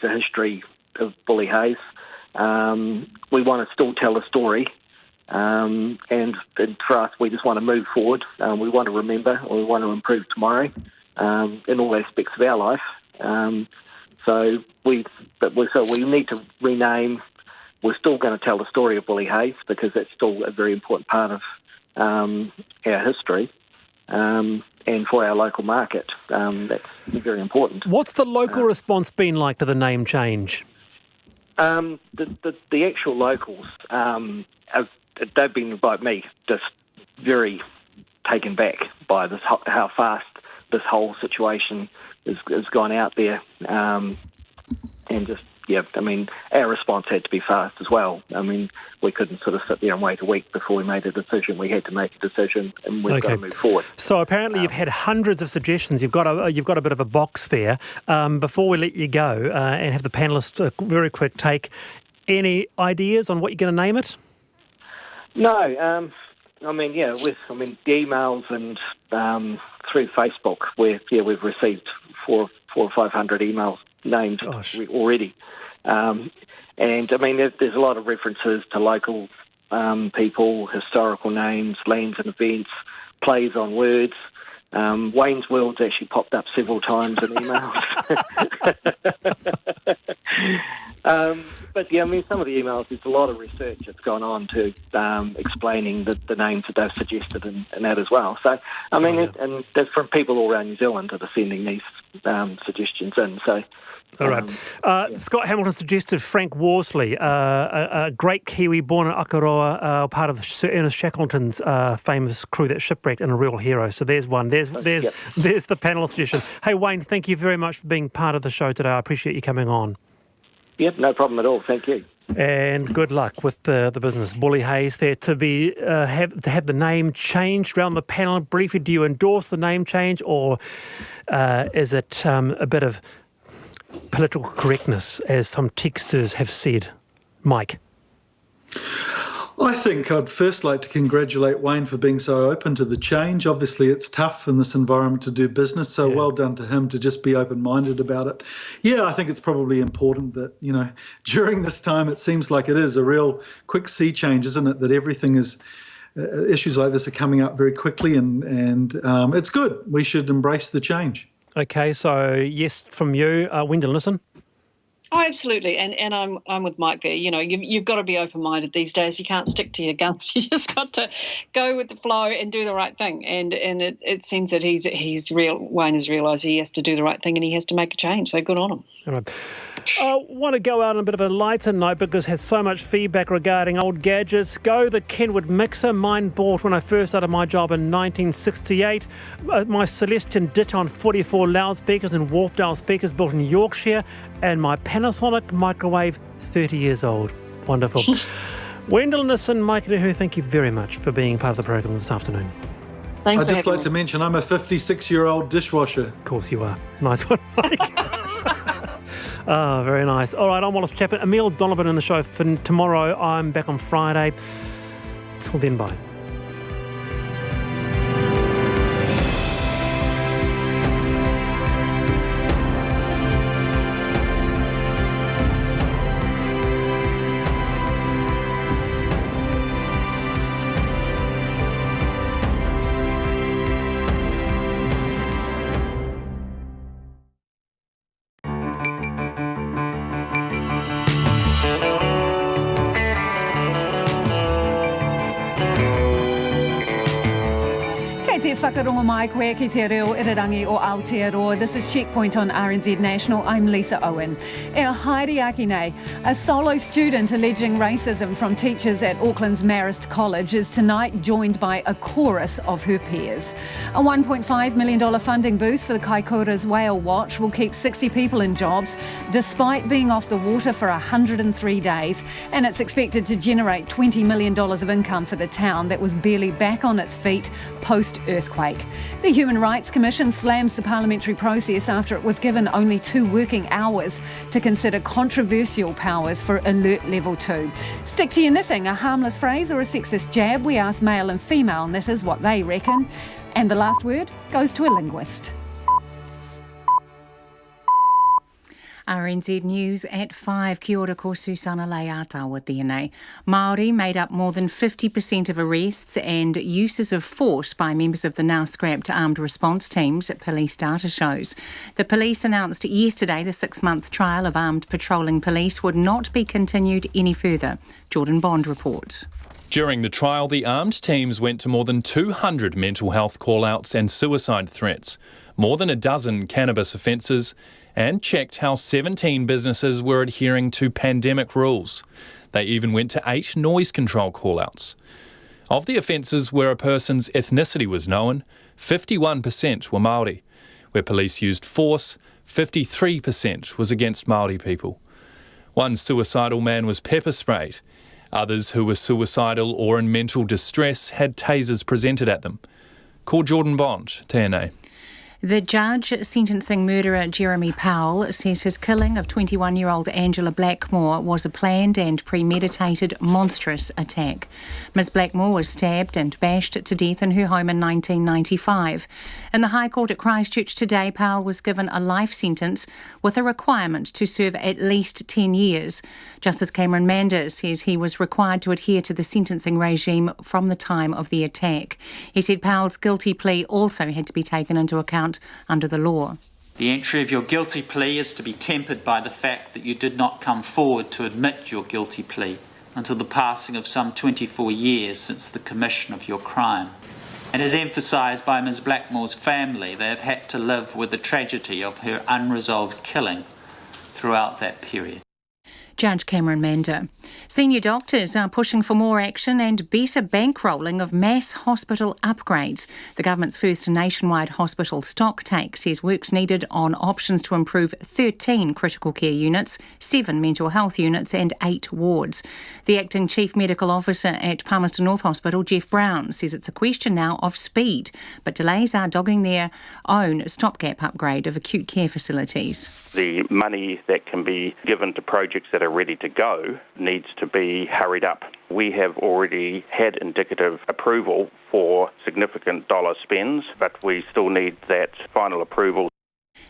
the history of Bully Hayes. We want to still tell a story, and for us, we just want to move forward. We want to remember, or we want to improve tomorrow in all aspects of our life. So we need to rename. We're still going to tell the story of Bully Hayes because that's still a very important part of our history. And for our local market, that's very important. What's the local response been like to the name change? The actual locals, they've been, like me, just very taken back by this, how fast this whole situation has gone out there, and just. Yeah, I mean, our response had to be fast as well. I mean, we couldn't sort of sit there and wait a week before we made a decision. We had to make a decision, and we've got to move forward. So apparently you've had hundreds of suggestions. You've got a bit of a box there. Before we let you go and have the panellists a very quick take, any ideas on what you're going to name it? No, I mean, the emails and through Facebook, we've received 400 or 500 emails named already. And I mean, there's a lot of references to local people, historical names, lands and events, plays on words. Wayne's World's actually popped up several times in emails. But yeah, I mean, some of the emails, there's a lot of research that's gone on to explaining the names that they've suggested and that as well. So, I mean, and there's from people all around New Zealand that are sending these suggestions in. So. All right. Scott Hamilton suggested Frank Worsley, a great Kiwi born in Akaroa, part of Sir Ernest Shackleton's famous crew that shipwrecked, and a real hero. So there's one. There's the panel suggestion. Hey, Wayne, thank you very much for being part of the show today. I appreciate you coming on. Yep, no problem at all. Thank you. And good luck with the business. Bully Hayes there to be have the name changed around the panel. Briefly, do you endorse the name change, or is it a bit of political correctness, as some texters have said? Mike? I think I'd first like to congratulate Wayne for being so open to the change. Obviously, it's tough in this environment to do business, so well done to him to just be open-minded about it. Yeah, I think it's probably important that, during this time, it seems like it is a real quick sea change, isn't it, that everything is... issues like this are coming up very quickly, and it's good. We should embrace the change. Okay, so yes from you. Wyndham, listen. Oh, absolutely, and I'm with Mike there. You've got to be open-minded these days. You can't stick to your guns. You just got to go with the flow and do the right thing. And it seems that Wayne has realised he has to do the right thing and he has to make a change. So good on him. All right. I want to go out on a bit of a lighter note because had so much feedback regarding old gadgets. Go the Kenwood mixer. Mine bought when I first started my job in 1968. My Celestion Diton 44 loudspeakers and Wharfdale speakers built in Yorkshire. And my Panasonic microwave, 30 years old. Wonderful. Wendell Nissen, Mike Rehu, thank you very much for being part of the program this afternoon. Thanks. I'd just like to mention I'm a 56-year-old dishwasher. Of course you are. Nice one, Mike. Oh, very nice. All right, I'm Wallace Chapman. Emile Donovan in the show for tomorrow. I'm back on Friday. Till then, bye. Whakaronga mai koe ki te reo irirangi o Aotearoa. This is Checkpoint on RNZ National. I'm Lisa Owen. E haere aki nei, a solo student alleging racism from teachers at Auckland's Marist College is tonight joined by a chorus of her peers. A $1.5 million funding boost for the Kaikoura's Whale Watch will keep 60 people in jobs despite being off the water for 103 days, and it's expected to generate $20 million of income for the town that was barely back on its feet post-earthquake. The Human Rights Commission slams the parliamentary process after it was given only 2 working hours to consider controversial powers for Alert Level 2. Stick to your knitting, a harmless phrase or a sexist jab? We asked male and female knitters what they reckon. And the last word goes to a linguist. RNZ News at 5. Kia ora ko Susana Leata tēnei. Māori made up more than 50% of arrests and uses of force by members of the now scrapped armed response teams, police data shows. The police announced yesterday the 6-month trial of armed patrolling police would not be continued any further. Jordan Bond reports. During the trial, the armed teams went to more than 200 mental health call-outs and suicide threats, more than a dozen cannabis offences, and checked how 17 businesses were adhering to pandemic rules. They even went to 8 noise control call-outs. Of the offences where a person's ethnicity was known, 51% were Māori. Where police used force, 53% was against Māori people. One suicidal man was pepper sprayed. Others who were suicidal or in mental distress had tasers presented at them. Call Jordan Bond, tēnei. The judge sentencing murderer Jeremy Powell says his killing of 21-year-old Angela Blackmore was a planned and premeditated monstrous attack. Ms Blackmore was stabbed and bashed to death in her home in 1995. In the High Court at Christchurch today, Powell was given a life sentence with a requirement to serve at least 10 years. Justice Cameron Mander says he was required to adhere to the sentencing regime from the time of the attack. He said Powell's guilty plea also had to be taken into account under the law. The entry of your guilty plea is to be tempered by the fact that you did not come forward to admit your guilty plea until the passing of some 24 years since the commission of your crime. And as emphasised by Ms Blackmore's family, they have had to live with the tragedy of her unresolved killing throughout that period. Judge Cameron Mander. Senior doctors are pushing for more action and better bankrolling of mass hospital upgrades. The government's first nationwide hospital stock take says work's needed on options to improve 13 critical care units, 7 mental health units and 8 wards. The acting chief medical officer at Palmerston North Hospital, Jeff Brown, says it's a question now of speed, but delays are dogging their own stopgap upgrade of acute care facilities. The money that can be given to projects that are ready to go needs to be hurried up. We have already had indicative approval for significant dollar spends, but we still need that final approval.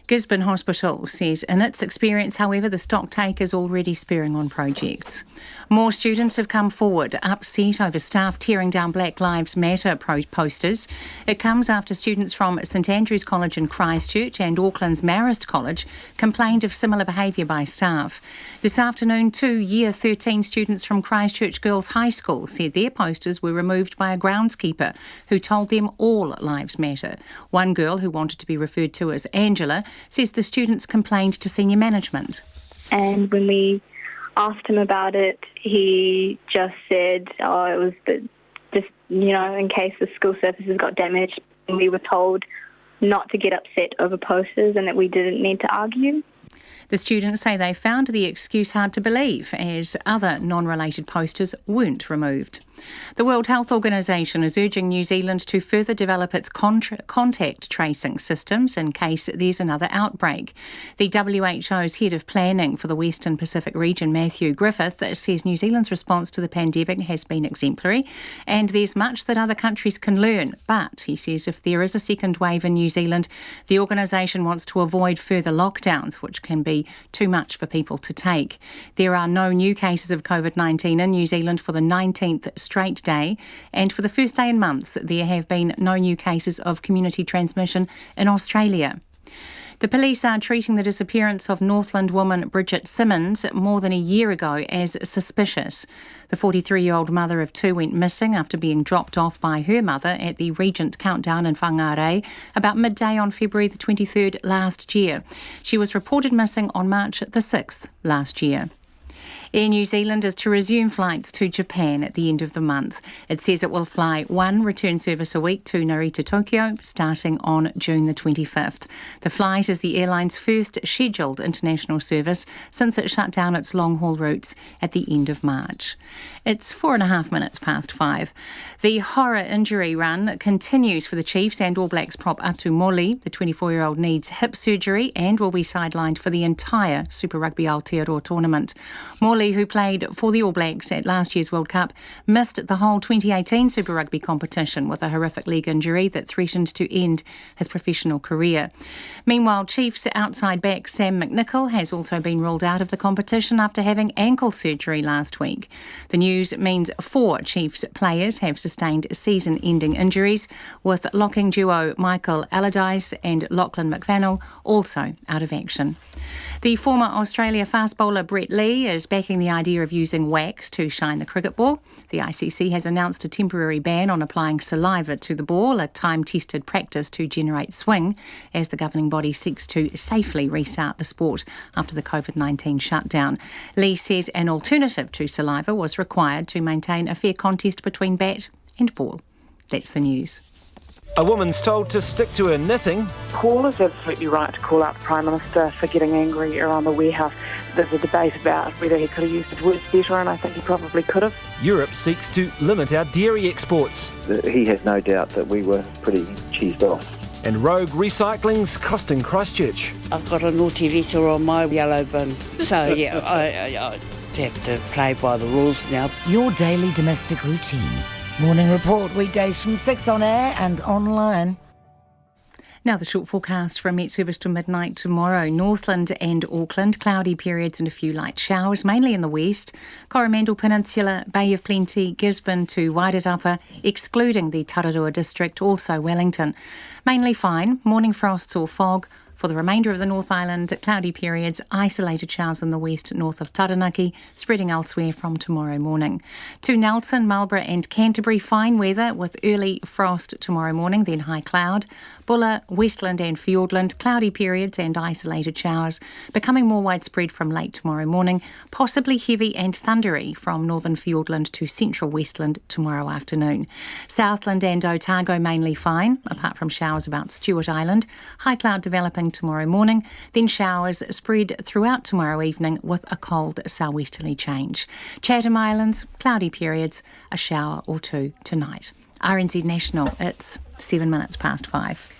Gisborne Hospital says in its experience, however, the stock take is already spurring on projects. More students have come forward, upset over staff tearing down Black Lives Matter posters. It comes after students from St Andrew's College in Christchurch and Auckland's Marist College complained of similar behaviour by staff. This afternoon, 2 Year 13 students from Christchurch Girls High School said their posters were removed by a groundskeeper who told them all lives matter. One girl, who wanted to be referred to as Angela, says the students complained to senior management. And when we asked him about it, he just said, it was just, in case the school surfaces got damaged. And we were told not to get upset over posters and that we didn't need to argue. The students say they found the excuse hard to believe as other non-related posters weren't removed. The World Health Organization is urging New Zealand to further develop its contact tracing systems in case there's another outbreak. The WHO's head of planning for the Western Pacific region, Matthew Griffith, says New Zealand's response to the pandemic has been exemplary and there's much that other countries can learn. But, he says, if there is a second wave in New Zealand, the organisation wants to avoid further lockdowns, which can be too much for people to take. There are no new cases of COVID-19 in New Zealand for the 19th straight day, and for the first day in months there have been no new cases of community transmission in Australia. The police are treating the disappearance of Northland woman Bridget Simmons more than a year ago as suspicious. The 43-year-old mother of 2 went missing after being dropped off by her mother at the Regent Countdown in Whangarei about midday on February the 23rd last year. She was reported missing on March the 6th last year. Air New Zealand is to resume flights to Japan at the end of the month. It says it will fly 1 return service a week to Narita, Tokyo, starting on June the 25th. The flight is the airline's first scheduled international service since it shut down its long-haul routes at the end of March. It's 4.5 minutes past 5. The horror injury run continues for the Chiefs and All Blacks prop Atu Moli. The 24-year-old needs hip surgery and will be sidelined for the entire Super Rugby Aotearoa tournament. Moli Lee, who played for the All Blacks at last year's World Cup, missed the whole 2018 Super Rugby competition with a horrific leg injury that threatened to end his professional career. Meanwhile, Chiefs outside back Sam McNichol has also been ruled out of the competition after having ankle surgery last week. The news means 4 Chiefs players have sustained season-ending injuries, with locking duo Michael Allardyce and Lachlan McVannell also out of action. The former Australia fast bowler Brett Lee is backing the idea of using wax to shine the cricket ball. The ICC has announced a temporary ban on applying saliva to the ball, a time-tested practice to generate swing, as the governing body seeks to safely restart the sport after the COVID-19 shutdown. Lee says an alternative to saliva was required to maintain a fair contest between bat and ball. That's the news. A woman's told to stick to her knitting. Paul is absolutely right to call out the Prime Minister for getting angry around the warehouse. There's a debate about whether he could have used his words better, and I think he probably could have. Europe seeks to limit our dairy exports. He has no doubt that we were pretty cheesed off. And rogue recycling's costing Christchurch. I've got a naughty letter on my yellow bin, so yeah, I have to play by the rules now. Your daily domestic routine. Morning Report, weekdays from 6 on air and online. Now the short forecast from Met Service to midnight tomorrow. Northland and Auckland, cloudy periods and a few light showers, mainly in the west. Coromandel Peninsula, Bay of Plenty, Gisborne to Wairarapa, excluding the Tararua district, also Wellington. Mainly fine, morning frosts or fog. For the remainder of the North Island, cloudy periods, isolated showers in the west north of Taranaki, spreading elsewhere from tomorrow morning. To Nelson, Marlborough and Canterbury, fine weather with early frost tomorrow morning, then high cloud. Buller, Westland and Fiordland, cloudy periods and isolated showers, becoming more widespread from late tomorrow morning, possibly heavy and thundery from northern Fiordland to central Westland tomorrow afternoon. Southland and Otago mainly fine, apart from showers about Stewart Island. High cloud developing tomorrow morning, then showers spread throughout tomorrow evening with a cold southwesterly change. Chatham Islands, cloudy periods, a shower or two tonight. RNZ National, it's 7 minutes past 5.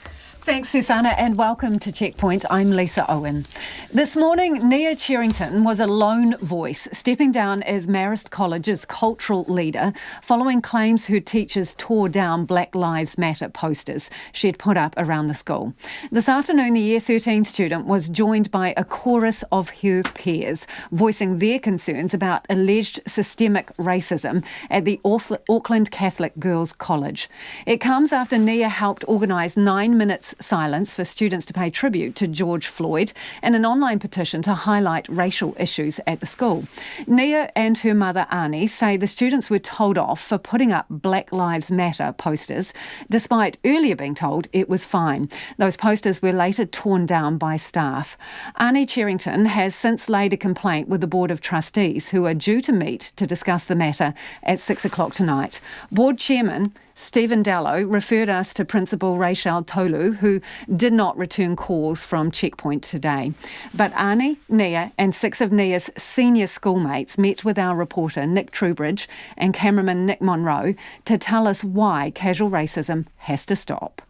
Thanks, Susanna, and welcome to Checkpoint. I'm Lisa Owen. This morning, Nia Cherrington was a lone voice, stepping down as Marist College's cultural leader following claims her teachers tore down Black Lives Matter posters she'd put up around the school. This afternoon, the Year 13 student was joined by a chorus of her peers, voicing their concerns about alleged systemic racism at the Auckland Catholic Girls' College. It comes after Nia helped organise 9 minutes silence for students to pay tribute to George Floyd and an online petition to highlight racial issues at the school. Nia and her mother Ani say the students were told off for putting up Black Lives Matter posters, despite earlier being told it was fine. Those posters were later torn down by staff. Ani Cherrington has since laid a complaint with the Board of Trustees, who are due to meet to discuss the matter at 6 o'clock tonight. Board Chairman Stephen Dallow referred us to Principal Rachel Tolu, who did not return calls from Checkpoint today. But Ani, Nia and 6 of Nia's senior schoolmates met with our reporter Nick Trubridge and cameraman Nick Monroe to tell us why casual racism has to stop.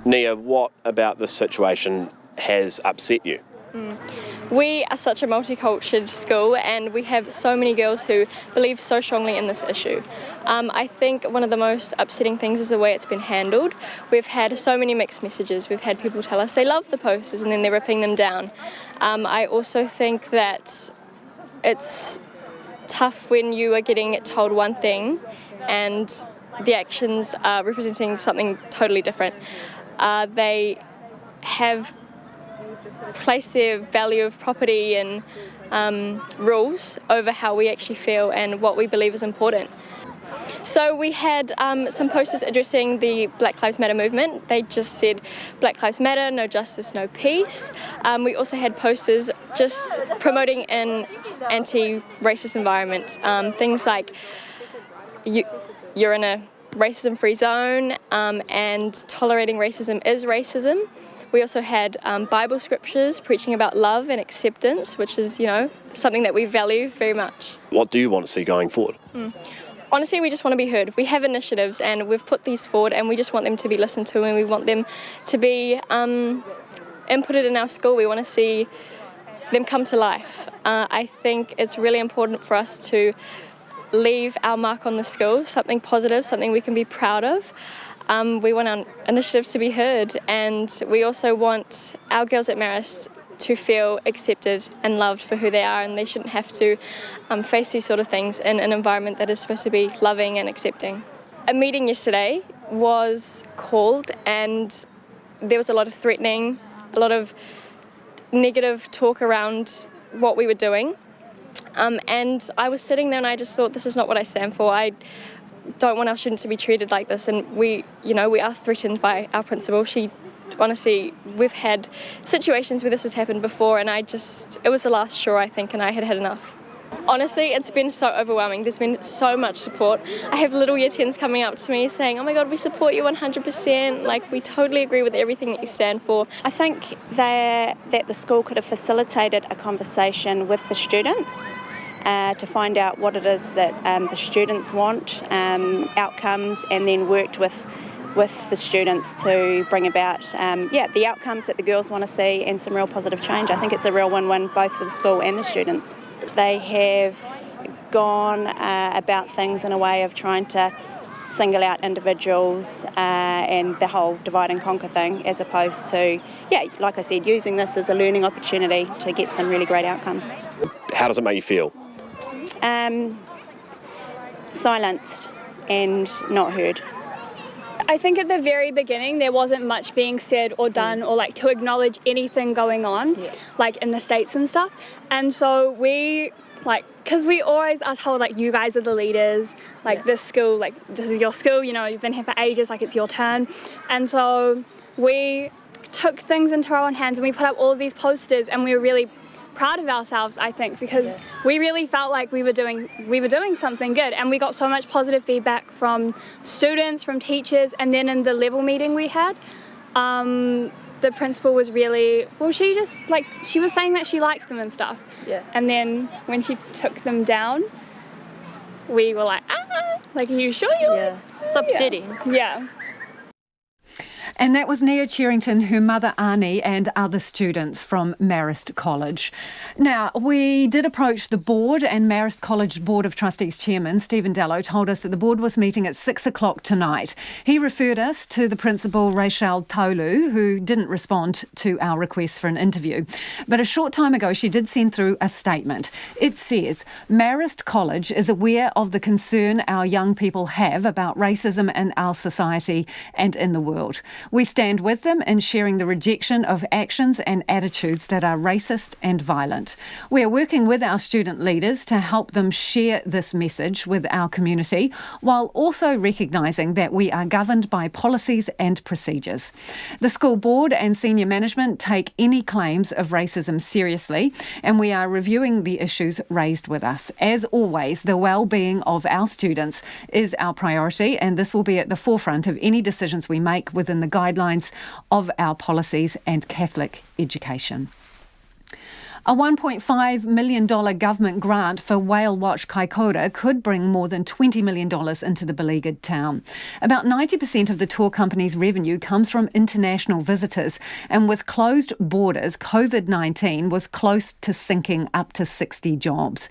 Nia, what about this situation has upset you? We are such a multicultural school and we have so many girls who believe so strongly in this issue. I think one of the most upsetting things is the way it's been handled. We've had so many mixed messages. We've had people tell us they love the posters and then they're ripping them down. I also think that it's tough when you are getting told one thing and the actions are representing something totally different. They have place their value of property and rules over how we actually feel and what we believe is important. So we had some posters addressing the Black Lives Matter movement. They just said Black Lives Matter, no justice, no peace. We also had posters just promoting an anti-racist environment. Things like you're in a racism-free zone and tolerating racism is racism. We also had Bible scriptures preaching about love and acceptance, which is, something that we value very much. What do you want to see going forward? Honestly, we just want to be heard. We have initiatives and we've put these forward and we just want them to be listened to and we want them to be inputted in our school. We want to see them come to life. I think it's really important for us to leave our mark on the school, something positive, something we can be proud of. We want our initiatives to be heard, and we also want our girls at Marist to feel accepted and loved for who they are, and they shouldn't have to face these sort of things in an environment that is supposed to be loving and accepting. A meeting yesterday was called, and there was a lot of threatening, a lot of negative talk around what we were doing. And I was sitting there and I just thought, this is not what I stand for. I don't want our students to be treated like this, and we are threatened by our principal. Honestly, we've had situations where this has happened before, and it was the last straw, I think, and I had had enough. Honestly, it's been so overwhelming. There's been so much support. I have little year 10s coming up to me saying, oh my God, we support you 100%. Like, we totally agree with everything that you stand for. I think that the school could have facilitated a conversation with the students to find out what it is that the students want, outcomes, and then worked with the students to bring about the outcomes that the girls want to see and some real positive change. I think it's a real win-win both for the school and the students. They have gone about things in a way of trying to single out individuals and the whole divide and conquer thing, as opposed to, like I said, using this as a learning opportunity to get some really great outcomes. How does it make you feel? Silenced and not heard. I think at the very beginning there wasn't much being said or done or like to acknowledge anything going on, like in the States and stuff. And so we, because we always are told, like, you guys are the leaders, like this school, like this is your school, you've been here for ages, like it's your turn. And so we took things into our own hands and we put up all of these posters, and we were really proud of ourselves, I think, because we really felt like we were doing something good, and we got so much positive feedback from students, from teachers, and then in the level meeting we had, the principal was really, she was saying that she liked them and stuff. Yeah. And then when she took them down, we were like, are you sure you? Yeah. It's upsetting. Yeah. And that was Nia Cherrington, her mother Arnie, and other students from Marist College. Now, we did approach the board, and Marist College Board of Trustees Chairman Stephen Dallow told us that the board was meeting at 6 o'clock tonight. He referred us to the principal, Rachel Taulu, who didn't respond to our request for an interview. But a short time ago, she did send through a statement. It says, Marist College is aware of the concern our young people have about racism in our society and in the world. We stand with them in sharing the rejection of actions and attitudes that are racist and violent. We are working with our student leaders to help them share this message with our community, while also recognising that we are governed by policies and procedures. The school board and senior management take any claims of racism seriously, and we are reviewing the issues raised with us. As always, the well-being of our students is our priority, and this will be at the forefront of any decisions we make within the guidelines of our policies and Catholic education. A $1.5 million government grant for Whale Watch Kaikoura could bring more than $20 million into the beleaguered town. About 90% of the tour company's revenue comes from international visitors, and with closed borders, COVID-19 was close to sinking up to 60 jobs.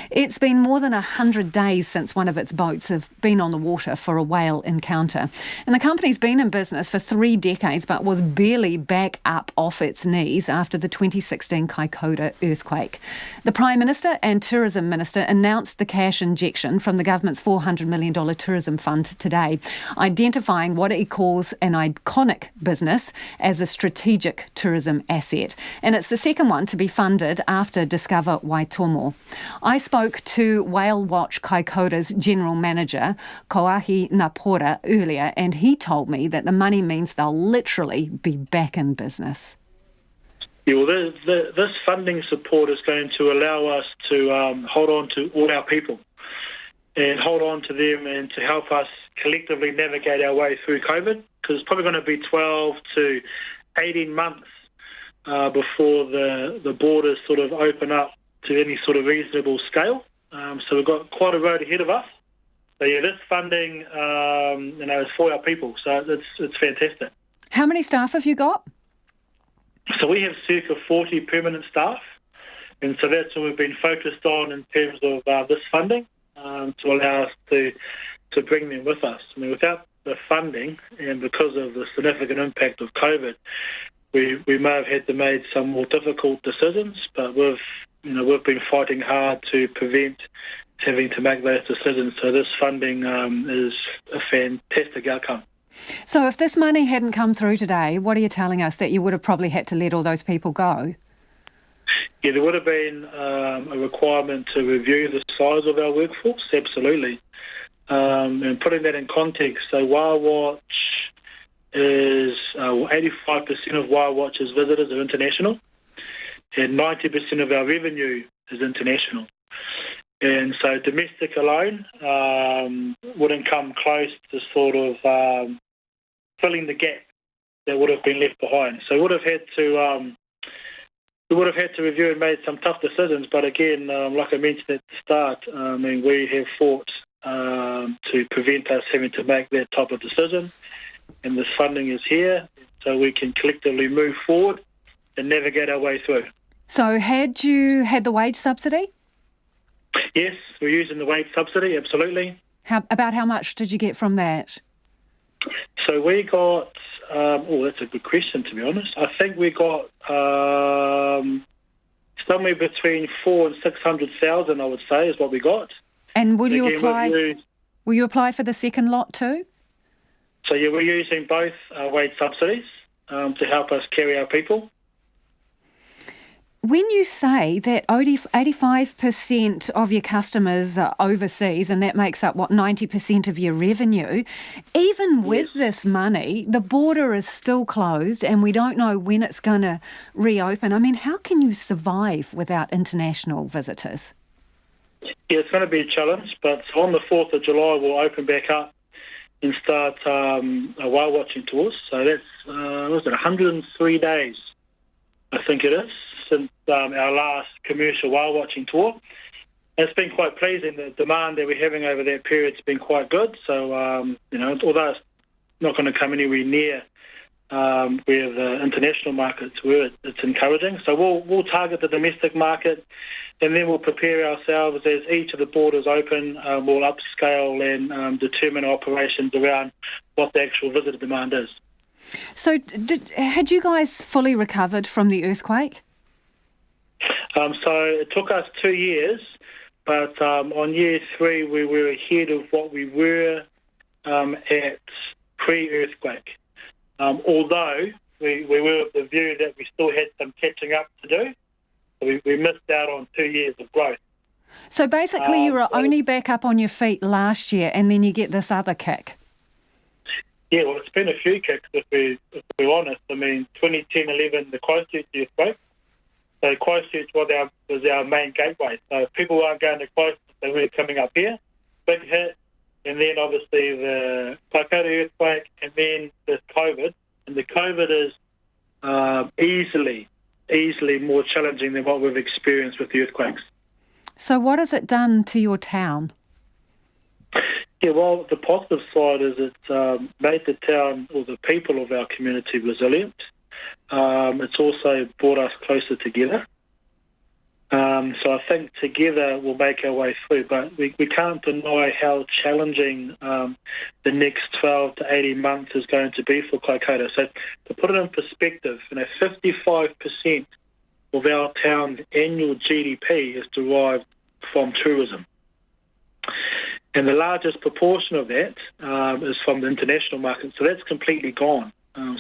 It's been more than 100 days since one of its boats have been on the water for a whale encounter. And the company's been in business for 3 decades, but was barely back up off its knees after the 2016 Kaikoura earthquake. The Prime Minister and Tourism Minister announced the cash injection from the government's $400 million tourism fund today, identifying what he calls an iconic business as a strategic tourism asset. And it's the second one to be funded after Discover Waitomo. I spoke to Whale Watch Kaikoura's General Manager, Koahi Napora, earlier, and he told me that the money means they'll literally be back in business. Yeah, well, this funding support is going to allow us to hold on to all our people and hold on to them and to help us collectively navigate our way through COVID, because it's probably going to be 12 to 18 months before the borders sort of open up to any sort of reasonable scale. So we've got quite a road ahead of us. So yeah, this funding is for our people, so it's fantastic. How many staff have you got? So we have circa 40 permanent staff, And so that's what we've been focused on in terms of this funding to allow us to bring them with us. I mean, without the funding and because of the significant impact of COVID, we may have had to make some more difficult decisions, but we've been fighting hard to prevent having to make those decisions. So this funding is a fantastic outcome. So if this money hadn't come through today, what are you telling us? That you would have probably had to let all those people go? Yeah, there would have been a requirement to review the size of our workforce, absolutely. And putting that in context, so Whale Watch is 85% of Whale Watch's visitors are international, and 90% of our revenue is international. And so domestic alone wouldn't come close to sort of filling the gap that would have been left behind. So we would have had to review and made some tough decisions. But again, like I mentioned at the start, we have fought to prevent us having to make that type of decision. And this funding is here, so we can collectively move forward and navigate our way through. So had you had the wage subsidy? Yes, we're using the wage subsidy, absolutely. About how much did you get from that? So we got, that's a good question, to be honest. I think we got somewhere between 400,000 and 600,000, I would say, is what we got. And will you apply for the second lot too? So yeah, we're using both wage subsidies to help us carry our people. When you say that 85% of your customers are overseas and that makes up, 90% of your revenue, even with this money, the border is still closed and we don't know when it's going to reopen. I mean, how can you survive without international visitors? Yeah, it's going to be a challenge, but on the 4th of July we'll open back up and start whale watching tours. So that's, 103 days, I think it is, since our last commercial whale watching tour. It's been quite pleasing. The demand that we're having over that period has been quite good. So, although it's not going to come anywhere near where the international markets were, it's encouraging. So we'll target the domestic market, and then we'll prepare ourselves as each of the borders open. We'll upscale and determine operations around what the actual visitor demand is. So had you guys fully recovered from the earthquake? So it took us 2 years, but on year 3 we were ahead of what we were at pre-earthquake. Although we were of the view that we still had some catching up to do. We missed out on 2 years of growth. So basically you were only back up on your feet last year and then you get this other kick. Yeah, well, it's been a few kicks, if we're honest. 2010-11, the Christchurch earthquake. So Christchurch was our main gateway. So if people weren't going to Christchurch, they were coming up here. Big hit. And then obviously the Koutou earthquake, and then this COVID. And the COVID is easily more challenging than what we've experienced with the earthquakes. So what has it done to your town? Yeah, well, the positive side is it's made the town or the people of our community resilient. It's also brought us closer together. So I think together we'll make our way through, but we can't deny how challenging the next 12 to 18 months is going to be for Kaikoura. So to put it in perspective, 55% of our town's annual GDP is derived from tourism. And the largest proportion of that is from the international market, so that's completely gone.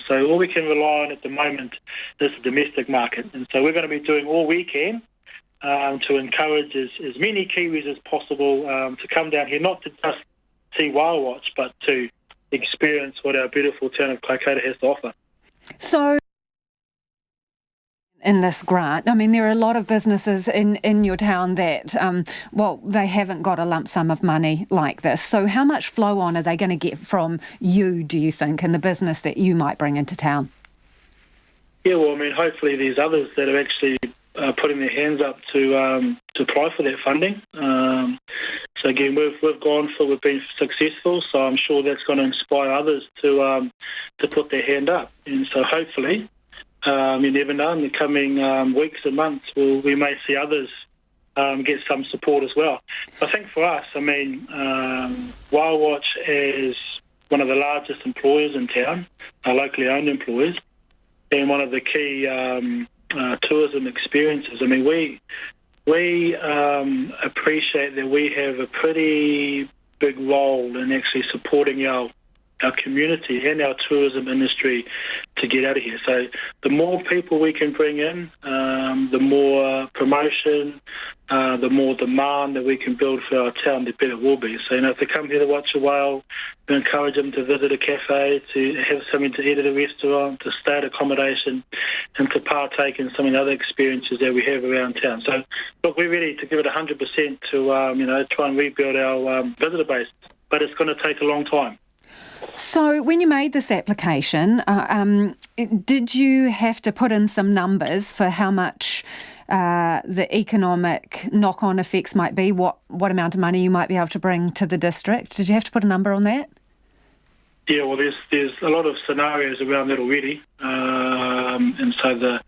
So all we can rely on at the moment is the domestic market. And so we're going to be doing all we can to encourage as many Kiwis as possible to come down here, not to just see Whale Watch, but to experience what our beautiful town of Kaikoura has to offer. So in this grant, there are a lot of businesses in your town that, they haven't got a lump sum of money like this. So how much flow on are they going to get from you, do you think, and the business that you might bring into town? Yeah, well, hopefully there's others that are actually putting their hands up to apply for that funding. So again, we've been successful, so I'm sure that's going to inspire others to put their hand up. And so hopefully You never know. In the coming weeks and months, we may see others get some support as well. I think for us, Whale Watch is one of the largest employers in town, locally owned employers, and one of the key tourism experiences. We appreciate that we have a pretty big role in actually supporting our community and our tourism industry to get out of here. So the more people we can bring in, the more promotion, the more demand that we can build for our town, the better it will be. So, if they come here to watch a whale, we encourage them to visit a cafe, to have something to eat at a restaurant, to stay at accommodation, and to partake in some of the other experiences that we have around town. So, look, we're ready to give it 100% to, try and rebuild our visitor base, but it's going to take a long time. So when you made this application, did you have to put in some numbers for how much the economic knock-on effects might be, what amount of money you might be able to bring to the district? Did you have to put a number on that? Yeah, well, there's a lot of scenarios around that already, and so the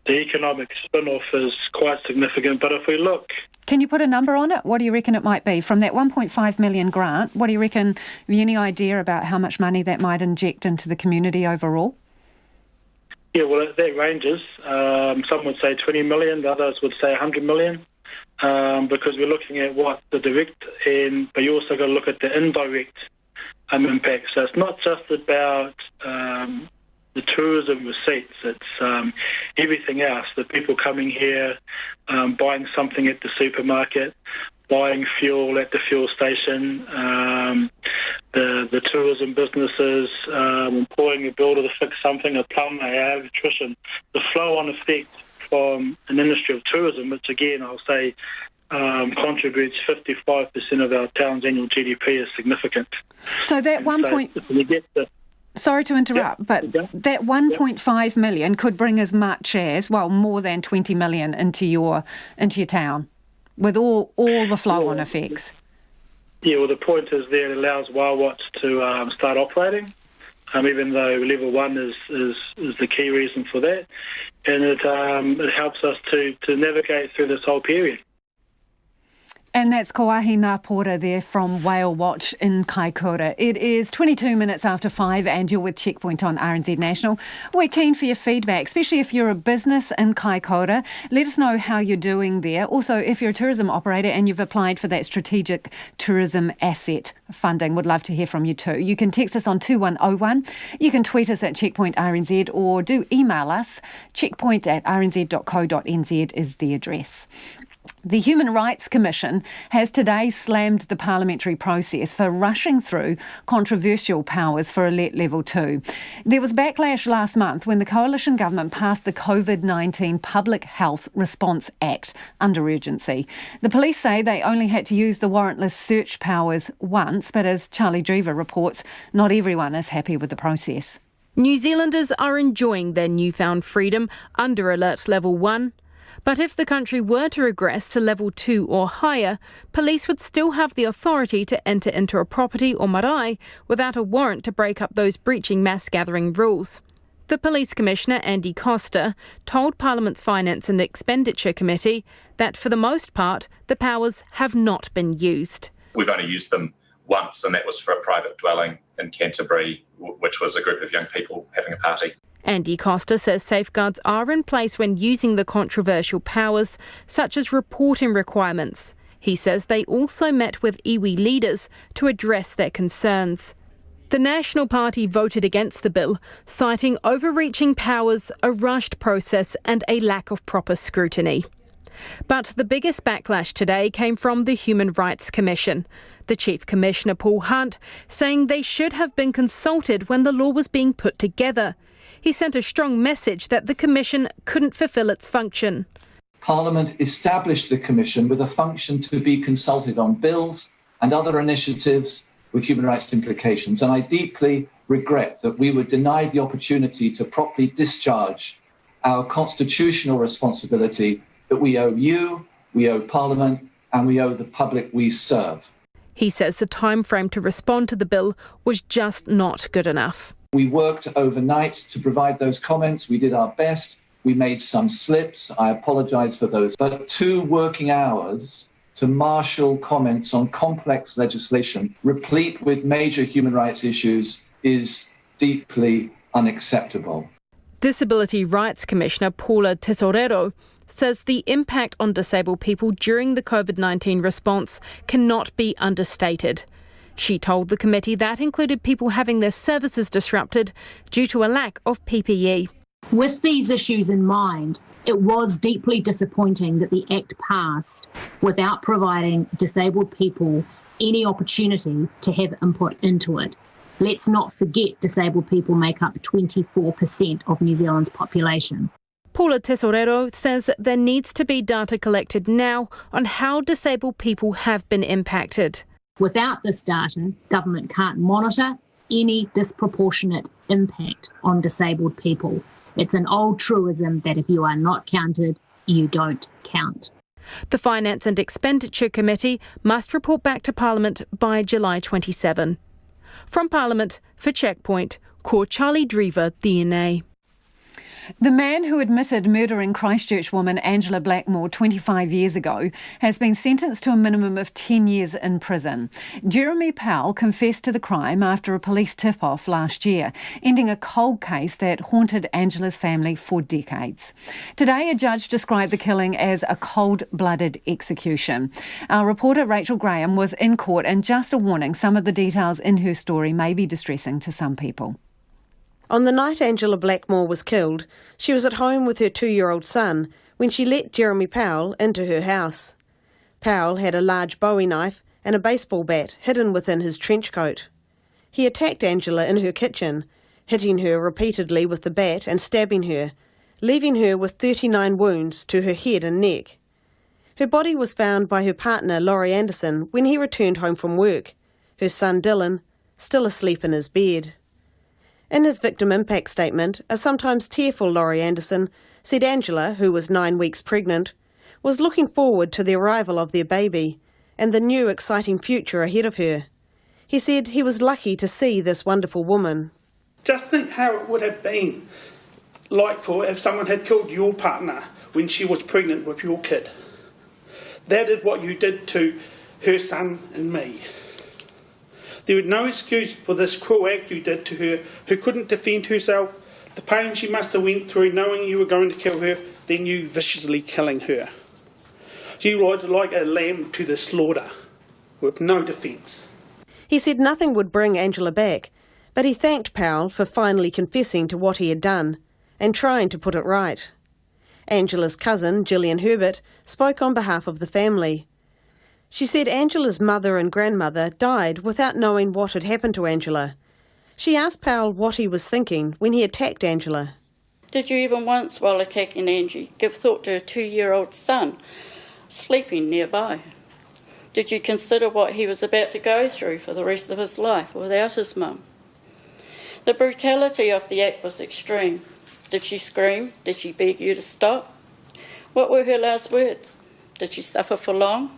economic spin-off is quite significant. But if we look... Can you put a number on it? What do you reckon it might be? From that 1.5 million grant, what do you reckon, have you any idea about how much money that might inject into the community overall? Yeah, well, that ranges. Some would say 20 million, the others would say 100 million, because we're looking at what the direct, but you also got to look at the indirect impact. So it's not just about the tourism receipts, it's everything else, the people coming here, buying something at the supermarket, buying fuel at the fuel station, the tourism businesses employing a builder to fix something, a plumber, an electrician, the flow-on effect from an industry of tourism, which again I'll say contributes 55% of our town's annual GDP, is significant. So that Sorry to interrupt, but that 1.5 million could bring as much as, more than 20 million into your town, with all the flow-on effects. Yeah, well, the point is there it allows Whale Watch to start operating, even though level 1 is the key reason for that, and it helps us to navigate through this whole period. And that's Koahi Ngāpōra there from Whale Watch in Kaikoura. It is 22 minutes after 5 and you're with Checkpoint on RNZ National. We're keen for your feedback, especially if you're a business in Kaikoura. Let us know how you're doing there. Also, if you're a tourism operator and you've applied for that strategic tourism asset funding, would love to hear from you too. You can text us on 2101. You can tweet us at Checkpoint RNZ or do email us. checkpoint@rnz.co.nz is the address. The Human Rights Commission has today slammed the parliamentary process for rushing through controversial powers for Alert Level 2. There was backlash last month when the coalition government passed the COVID-19 Public Health Response Act under urgency. The police say they only had to use the warrantless search powers once, but as Charlie Drever reports, not everyone is happy with the process. New Zealanders are enjoying their newfound freedom under Alert Level 1. But if the country were to regress to level 2 or higher, police would still have the authority to enter into a property or marae without a warrant to break up those breaching mass gathering rules. The Police Commissioner, Andy Costa, told Parliament's Finance and Expenditure Committee that for the most part, the powers have not been used. We've only used them once, and that was for a private dwelling in Canterbury, which was a group of young people having a party. Andy Costa says safeguards are in place when using the controversial powers, such as reporting requirements. He says they also met with iwi leaders to address their concerns. The National Party voted against the bill, citing overreaching powers, a rushed process and a lack of proper scrutiny. But the biggest backlash today came from the Human Rights Commission. The Chief Commissioner, Paul Hunt, saying they should have been consulted when the law was being put together. He sent a strong message that the Commission couldn't fulfil its function. Parliament established the Commission with a function to be consulted on bills and other initiatives with human rights implications, and I deeply regret that we were denied the opportunity to properly discharge our constitutional responsibility that we owe you, we owe Parliament, and we owe the public we serve. He says the time frame to respond to the bill was just not good enough. We worked overnight to provide those comments. We did our best. We made some slips. I apologise for those. But 2 working hours to marshal comments on complex legislation, replete with major human rights issues, is deeply unacceptable. Disability Rights Commissioner Paula Tesorero says the impact on disabled people during the COVID-19 response cannot be understated. She told the committee that included people having their services disrupted due to a lack of PPE. With these issues in mind, it was deeply disappointing that the Act passed without providing disabled people any opportunity to have input into it. Let's not forget disabled people make up 24% of New Zealand's population. Paula Tesorero says there needs to be data collected now on how disabled people have been impacted. Without this data, government can't monitor any disproportionate impact on disabled people. It's an old truism that if you are not counted, you don't count. The Finance and Expenditure Committee must report back to Parliament by July 27. From Parliament, for Checkpoint, ko Charlie Drever, DNA. The man who admitted murdering Christchurch woman Angela Blackmore 25 years ago has been sentenced to a minimum of 10 years in prison. Jeremy Powell confessed to the crime after a police tip-off last year, ending a cold case that haunted Angela's family for decades. Today, a judge described the killing as a cold-blooded execution. Our reporter Rachel Graham was in court, and just a warning, some of the details in her story may be distressing to some people. On the night Angela Blackmore was killed, she was at home with her 2-year-old son when she let Jeremy Powell into her house. Powell had a large Bowie knife and a baseball bat hidden within his trench coat. He attacked Angela in her kitchen, hitting her repeatedly with the bat and stabbing her, leaving her with 39 wounds to her head and neck. Her body was found by her partner Laurie Anderson when he returned home from work, her son Dylan still asleep in his bed. In his victim impact statement, a sometimes tearful Laurie Anderson said Angela, who was 9 weeks pregnant, was looking forward to the arrival of their baby and the new exciting future ahead of her. He said he was lucky to see this wonderful woman. Just think how it would have been like for if someone had killed your partner when she was pregnant with your kid. That is what you did to her son and me. There was no excuse for this cruel act you did to her, who couldn't defend herself, the pain she must have went through knowing you were going to kill her, then you viciously killing her. She was like a lamb to the slaughter, with no defence. He said nothing would bring Angela back, but he thanked Powell for finally confessing to what he had done and trying to put it right. Angela's cousin, Gillian Herbert, spoke on behalf of the family. She said Angela's mother and grandmother died without knowing what had happened to Angela. She asked Powell what he was thinking when he attacked Angela. Did you even once, while attacking Angie, give thought to a 2-year-old son sleeping nearby? Did you consider what he was about to go through for the rest of his life without his mum? The brutality of the act was extreme. Did she scream? Did she beg you to stop? What were her last words? Did she suffer for long?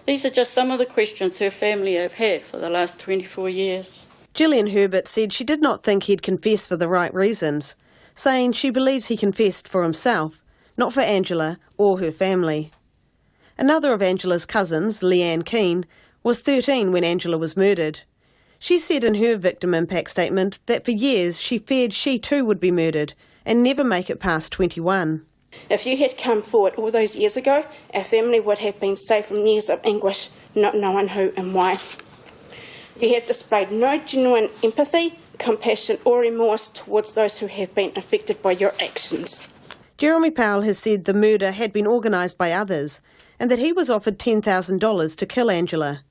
These are just some of the questions her family have had for the last 24 years. Gillian Herbert said she did not think he'd confess for the right reasons, saying she believes he confessed for himself, not for Angela or her family. Another of Angela's cousins, Leanne Keane, was 13 when Angela was murdered. She said in her victim impact statement that for years she feared she too would be murdered and never make it past 21. If you had come forward all those years ago, our family would have been saved from years of anguish, not knowing who and why. You have displayed no genuine empathy, compassion or remorse towards those who have been affected by your actions. Jeremy Powell has said the murder had been organised by others and that he was offered $10,000 to kill Angela.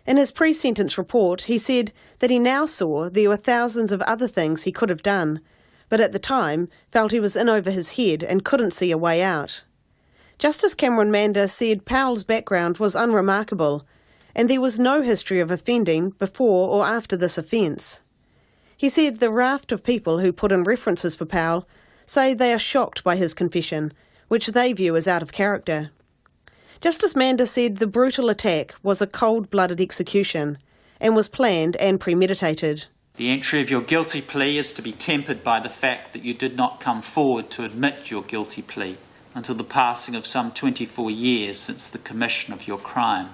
In his pre-sentence report, he said that he now saw there were thousands of other things he could have done, but at the time felt he was in over his head and couldn't see a way out. Justice Cameron Mander said Powell's background was unremarkable and there was no history of offending before or after this offence. He said the raft of people who put in references for Powell say they are shocked by his confession, which they view as out of character. Justice Mander said the brutal attack was a cold-blooded execution and was planned and premeditated. The entry of your guilty plea is to be tempered by the fact that you did not come forward to admit your guilty plea until the passing of some 24 years since the commission of your crime.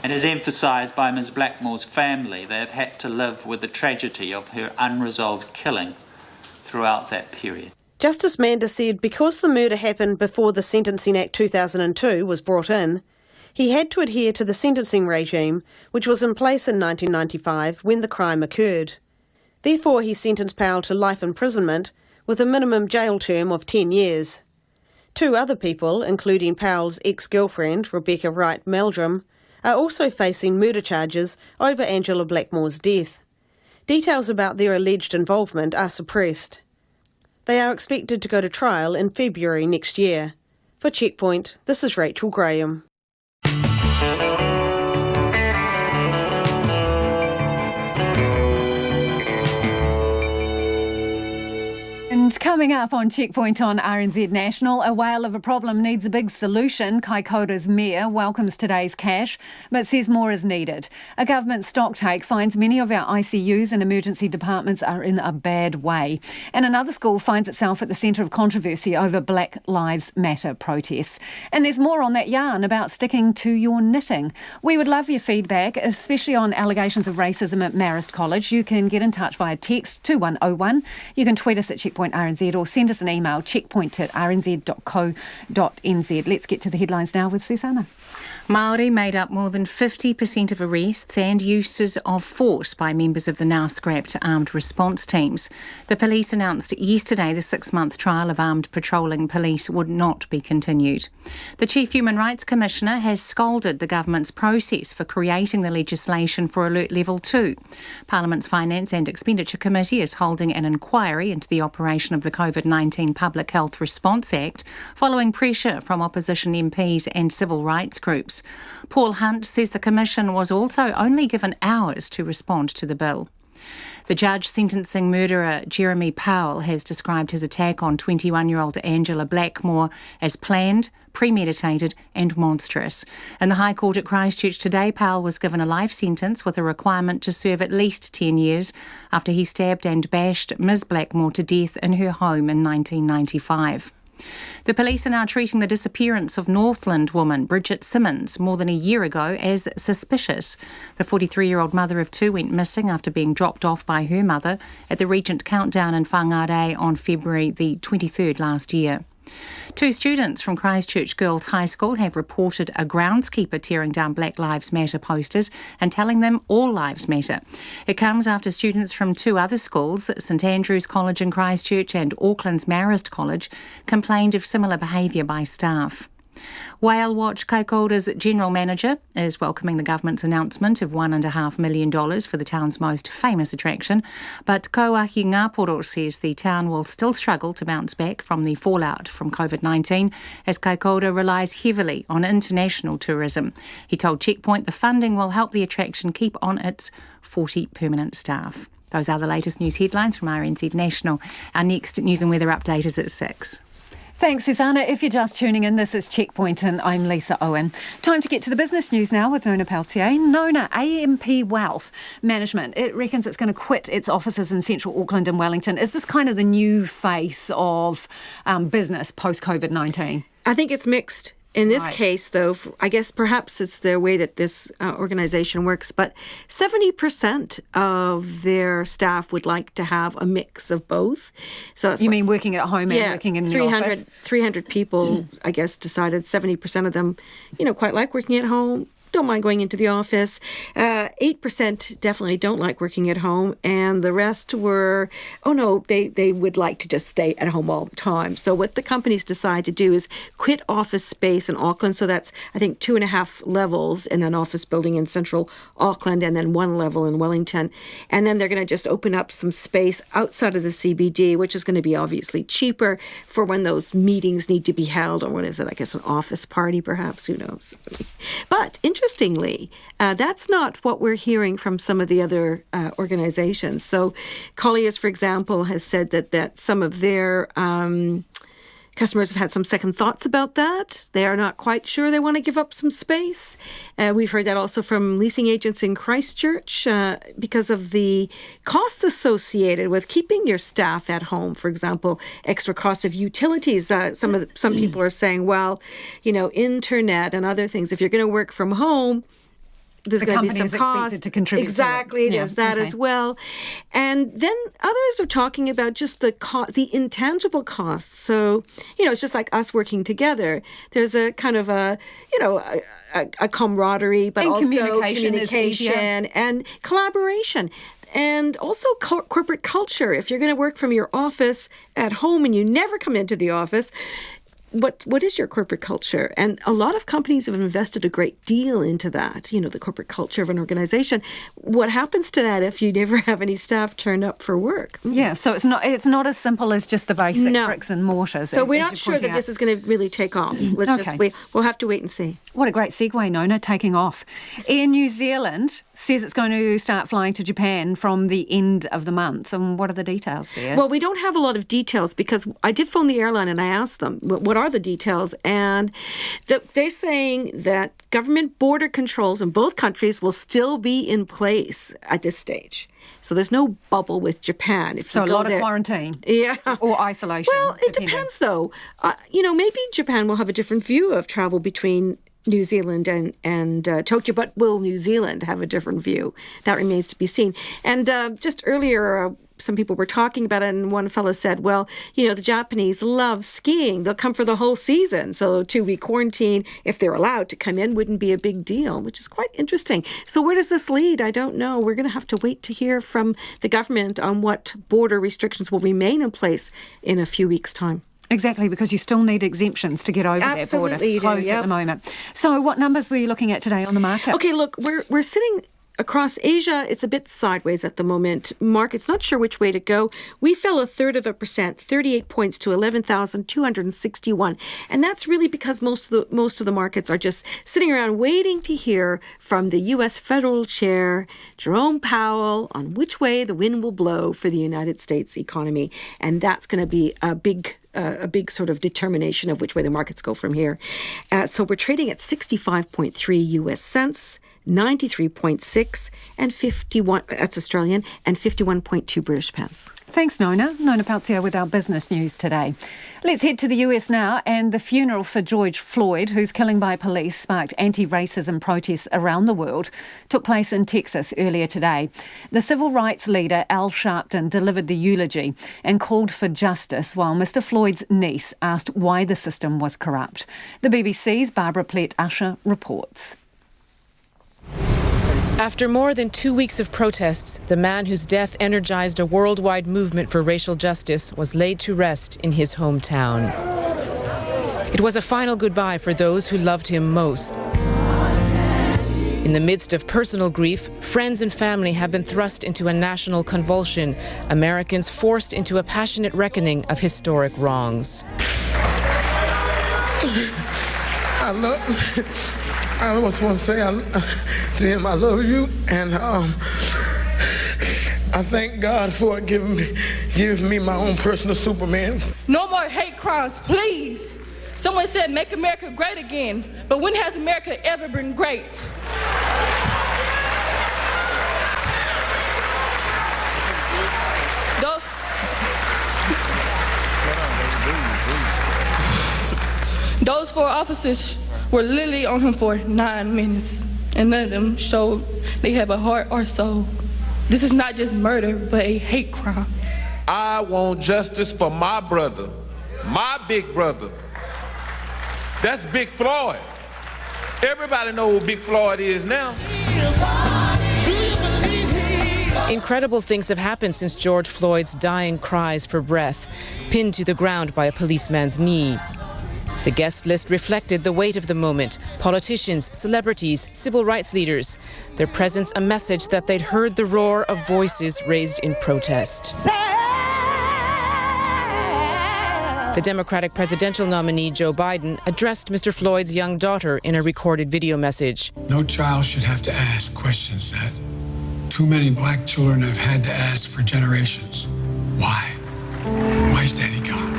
And as emphasised by Ms Blackmore's family, they have had to live with the tragedy of her unresolved killing throughout that period. Justice Mander said because the murder happened before the Sentencing Act 2002 was brought in, he had to adhere to the sentencing regime which was in place in 1995 when the crime occurred. Therefore, he sentenced Powell to life imprisonment with a minimum jail term of 10 years. 2 other people, including Powell's ex-girlfriend, Rebecca Wright Meldrum, are also facing murder charges over Angela Blackmore's death. Details about their alleged involvement are suppressed. They are expected to go to trial in February next year. For Checkpoint, this is Rachel Graham. And coming up on Checkpoint on RNZ National, a whale of a problem needs a big solution. Kaikoura's mayor welcomes today's cash, but says more is needed. A government stocktake finds many of our ICUs and emergency departments are in a bad way. And another school finds itself at the centre of controversy over Black Lives Matter protests. And there's more on that yarn about sticking to your knitting. We would love your feedback, especially on allegations of racism at Marist College. You can get in touch via text 2101. You can tweet us at Checkpoint RNZ or send us an email, checkpoint@rnz.co.nz. Let's get to the headlines now with Susanna. Māori made up more than 50% of arrests and uses of force by members of the now scrapped armed response teams. The police announced yesterday the 6-month trial of armed patrolling police would not be continued. The Chief Human Rights Commissioner has scolded the government's process for creating the legislation for Alert Level 2. Parliament's Finance and Expenditure Committee is holding an inquiry into the operation of the COVID-19 Public Health Response Act following pressure from opposition MPs and civil rights groups. Paul Hunt says the Commission was also only given hours to respond to the bill. The judge sentencing murderer Jeremy Powell has described his attack on 21-year-old Angela Blackmore as planned, premeditated and monstrous. In the High Court at Christchurch today, Powell was given a life sentence with a requirement to serve at least 10 years after he stabbed and bashed Ms Blackmore to death in her home in 1995. The police are now treating the disappearance of Northland woman Bridget Simmons more than a year ago as suspicious. The 43-year-old mother of 2 went missing after being dropped off by her mother at the Regent Countdown in Whangarei on February the 23rd last year. 2 students from Christchurch Girls High School have reported a groundskeeper tearing down Black Lives Matter posters and telling them all lives matter. It comes after students from 2 other schools, St Andrew's College in Christchurch and Auckland's Marist College, complained of similar behaviour by staff. Whale Watch Kaikoura's general manager is welcoming the government's announcement of $1.5 million for the town's most famous attraction, but Koaki Ngāporo says the town will still struggle to bounce back from the fallout from COVID-19 as Kaikoura relies heavily on international tourism. He told Checkpoint the funding will help the attraction keep on its 40 permanent staff. Those are the latest news headlines from RNZ National. Our next news and weather update is at 6. Thanks, Susanna. If you're just tuning in, this is Checkpoint and I'm Lisa Owen. Time to get to the business news now with Nona Peltier. Nona, AMP Wealth Management, it reckons it's going to quit its offices in central Auckland and Wellington. Is this kind of the new face of business post-COVID-19? I think it's mixed. In this case, though, I guess perhaps it's the way that this organisation works, but 70% of their staff would like to have a mix of both. So that's mean working at home and working in the office? 300 people, I guess, decided 70% of them, quite like working at home. Don't mind going into the office. 8% definitely don't like working at home. And the rest were, they would like to just stay at home all the time. So what the companies decide to do is quit office space in Auckland. So that's, I think, 2.5 levels in an office building in central Auckland and then 1 level in Wellington. And then they're going to just open up some space outside of the CBD, which is going to be obviously cheaper for when those meetings need to be held. Or what is it? I guess an office party, perhaps. Who knows? But interestingly, that's not what we're hearing from some of the other organizations. So Colliers, for example, has said that some of their Customers have had some second thoughts about that. They are not quite sure they want to give up some space. We've heard that also from leasing agents in Christchurch because of the costs associated with keeping your staff at home. For example, extra cost of utilities. Some people are saying, well, internet and other things. If you're going to work from home, there's going to be some cost. To contribute exactly, to it. There's that as well. And then others are talking about just the intangible costs. So, it's just like us working together. There's a kind of a camaraderie, but and also communication and collaboration. And also corporate culture. If you're going to work from your office at home and you never come into the office, what is your corporate culture? And a lot of companies have invested a great deal into that, the corporate culture of an organization. What happens to that if you never have any staff turn up for work? Yeah, so it's not as simple as just the basic bricks and mortar. So we're not sure that this is going to really take off. We'll have to wait and see. What a great segue, Nona, taking off. Air New Zealand says it's going to start flying to Japan from the end of the month. And what are the details there? Well, we don't have a lot of details because I did phone the airline and I asked them, what are the details? And they're saying that government border controls in both countries will still be in place at this stage. So there's no bubble with Japan. So a lot of quarantine. Yeah. Or isolation. Well, it depends, though. Maybe Japan will have a different view of travel between New Zealand and Tokyo, but will New Zealand have a different view? That remains to be seen. And just earlier, some people were talking about it, and one fellow said, well, the Japanese love skiing. They'll come for the whole season. So a 2-week quarantine, if they're allowed to come in, wouldn't be a big deal, which is quite interesting. So where does this lead? I don't know. We're going to have to wait to hear from the government on what border restrictions will remain in place in a few weeks' time. Exactly, because you still need exemptions to get over that border. Closed at the moment. So what numbers were you looking at today on the market? Okay, look, we're sitting across Asia. It's a bit sideways at the moment. Market's not sure which way to go. We fell 0.33%, 38 points to 11,261. And that's really because most of the markets are just sitting around waiting to hear from the U.S. Federal Chair, Jerome Powell, on which way the wind will blow for the United States economy. And that's going to be a big sort of determination of which way the markets go from here. So we're trading at 65.3 U.S. cents, 93.6 and 51, that's Australian, and 51.2 British pence. Thanks, Nona. Nona Peltier with our business news today. Let's head to the US now, and the funeral for George Floyd, whose killing by police sparked anti-racism protests around the world, took place in Texas earlier today. The civil rights leader, Al Sharpton, delivered the eulogy and called for justice, while Mr. Floyd's niece asked why the system was corrupt. The BBC's Barbara Plett-Usher reports. After more than 2 weeks of protests, the man whose death energized a worldwide movement for racial justice was laid to rest in his hometown. It was a final goodbye for those who loved him most. In the midst of personal grief, friends and family have been thrust into a national convulsion, Americans forced into a passionate reckoning of historic wrongs. I just want to say to him, I love you, and I thank God for giving me my own personal Superman. No more hate crimes, please. Someone said make America great again, but when has America ever been great? Those 4 officers were literally on him for 9 minutes, and none of them showed they have a heart or soul. This is not just murder, but a hate crime. I want justice for my brother, my big brother. That's Big Floyd. Everybody knows who Big Floyd is now. Incredible things have happened since George Floyd's dying cries for breath, pinned to the ground by a policeman's knee. The guest list reflected the weight of the moment. Politicians, celebrities, civil rights leaders. Their presence a message that they'd heard the roar of voices raised in protest. The Democratic presidential nominee, Joe Biden, addressed Mr. Floyd's young daughter in a recorded video message. No child should have to ask questions that too many black children have had to ask for generations. Why? Why's Daddy gone?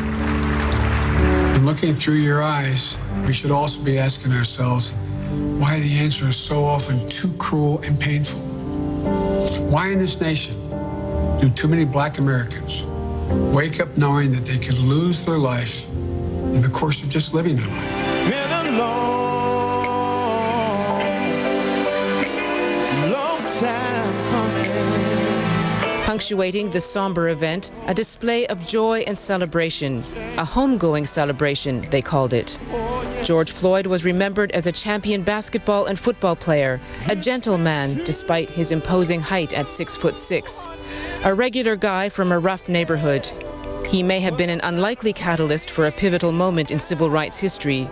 looking through your eyes, we should also be asking ourselves why the answer is so often too cruel and painful. Why in this nation do too many Black Americans wake up knowing that they could lose their life in the course of just living their life? Been a long time coming. Punctuating the somber event, a display of joy and celebration, a homegoing celebration, they called it. George Floyd was remembered as a champion basketball and football player, a gentleman despite his imposing height at 6'6", a regular guy from a rough neighborhood. He may have been an unlikely catalyst for a pivotal moment in civil rights history,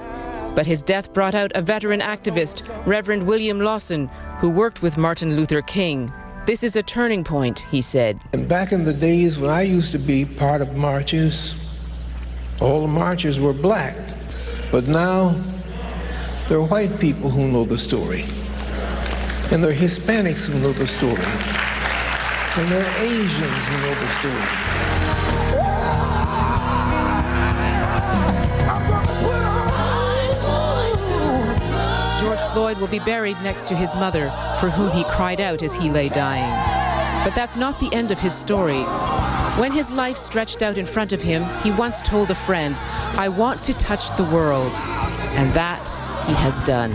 but his death brought out a veteran activist, Reverend William Lawson, who worked with Martin Luther King. This is a turning point, he said. And back in the days when I used to be part of marches, all the marchers were black. But now, there are white people who know the story. And there are Hispanics who know the story. And there are Asians who know the story. George Floyd will be buried next to his mother, for whom he cried out as he lay dying. But that's not the end of his story. When his life stretched out in front of him, he once told a friend, "I want to touch the world." And that he has done.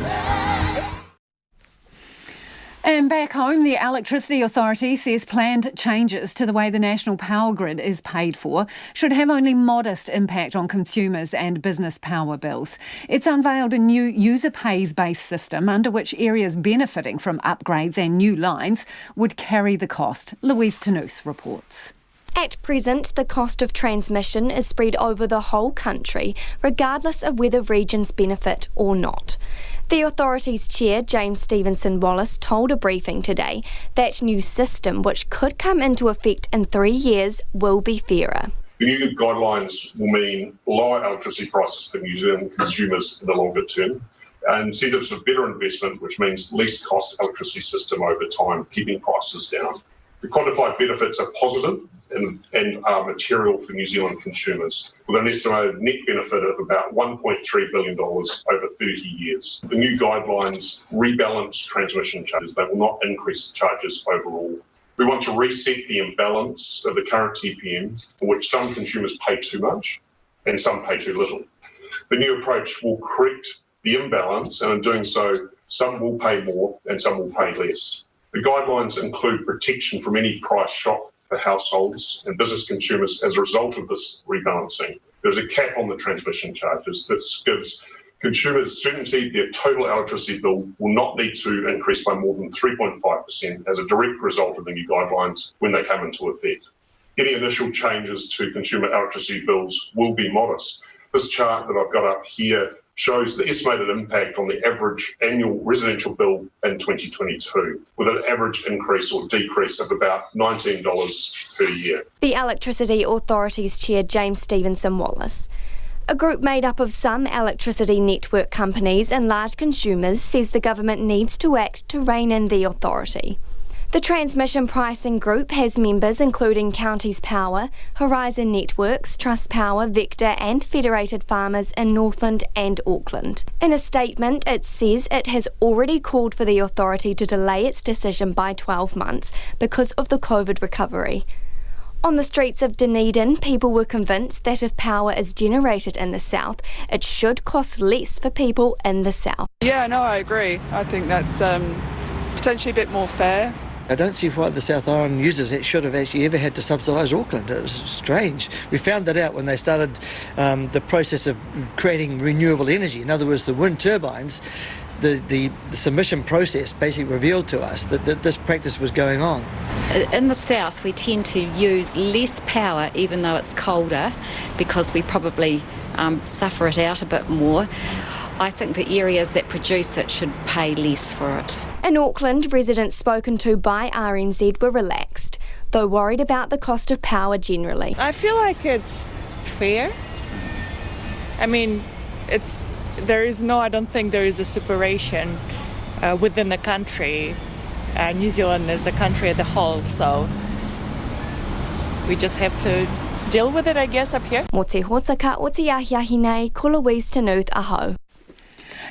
And back home, the Electricity Authority says planned changes to the way the national power grid is paid for should have only modest impact on consumers and business power bills. It's unveiled a new user pays-based system under which areas benefiting from upgrades and new lines would carry the cost. Louise Tanuth reports. At present, the cost of transmission is spread over the whole country, regardless of whether regions benefit or not. The authority's chair, James Stevenson Wallace, told a briefing today that new system, which could come into effect in 3 years, will be fairer. The new guidelines will mean lower electricity prices for New Zealand consumers in the longer term, and incentives for better investment, which means least cost electricity system over time, keeping prices down. The quantified benefits are positive and are material for New Zealand consumers, with an estimated net benefit of about $1.3 billion over 30 years. The new guidelines rebalance transmission charges. They will not increase charges overall. We want to reset the imbalance of the current TPM, for which some consumers pay too much and some pay too little. The new approach will correct the imbalance, and in doing so, some will pay more and some will pay less. The guidelines include protection from any price shock for households and business consumers as a result of this rebalancing. There's a cap on the transmission charges. This gives consumers certainty their total electricity bill will not need to increase by more than 3.5% as a direct result of the new guidelines when they come into effect. Any initial changes to consumer electricity bills will be modest. This chart that I've got up here shows the estimated impact on the average annual residential bill in 2022, with an average increase or decrease of about $19 per year. The Electricity Authority's chair, James Stevenson Wallace. A group made up of some electricity network companies and large consumers says the government needs to act to rein in the authority. The transmission pricing group has members including Counties Power, Horizon Networks, Trust Power, Vector and Federated Farmers in Northland and Auckland. In a statement, it says it has already called for the authority to delay its decision by 12 months because of the COVID recovery. On the streets of Dunedin, people were convinced that if power is generated in the south, it should cost less for people in the south. Yeah, no, I agree. I think that's potentially a bit more fair. I don't see why the South Island users should have actually ever had to subsidise Auckland. It was strange. We found that out when they started the process of creating renewable energy. In other words, the wind turbines, the submission process basically revealed to us that this practice was going on. In the south, we tend to use less power even though it's colder because we probably suffer it out a bit more. I think the areas that produce it should pay less for it. In Auckland, residents spoken to by RNZ were relaxed, though worried about the cost of power generally. I feel like it's fair. I mean, I don't think there is a separation within the country. New Zealand is a country as a whole, so we just have to deal with it, I guess, up here. Mo te hotaka o te ahiahi nei, ko Louise Tanuth aho.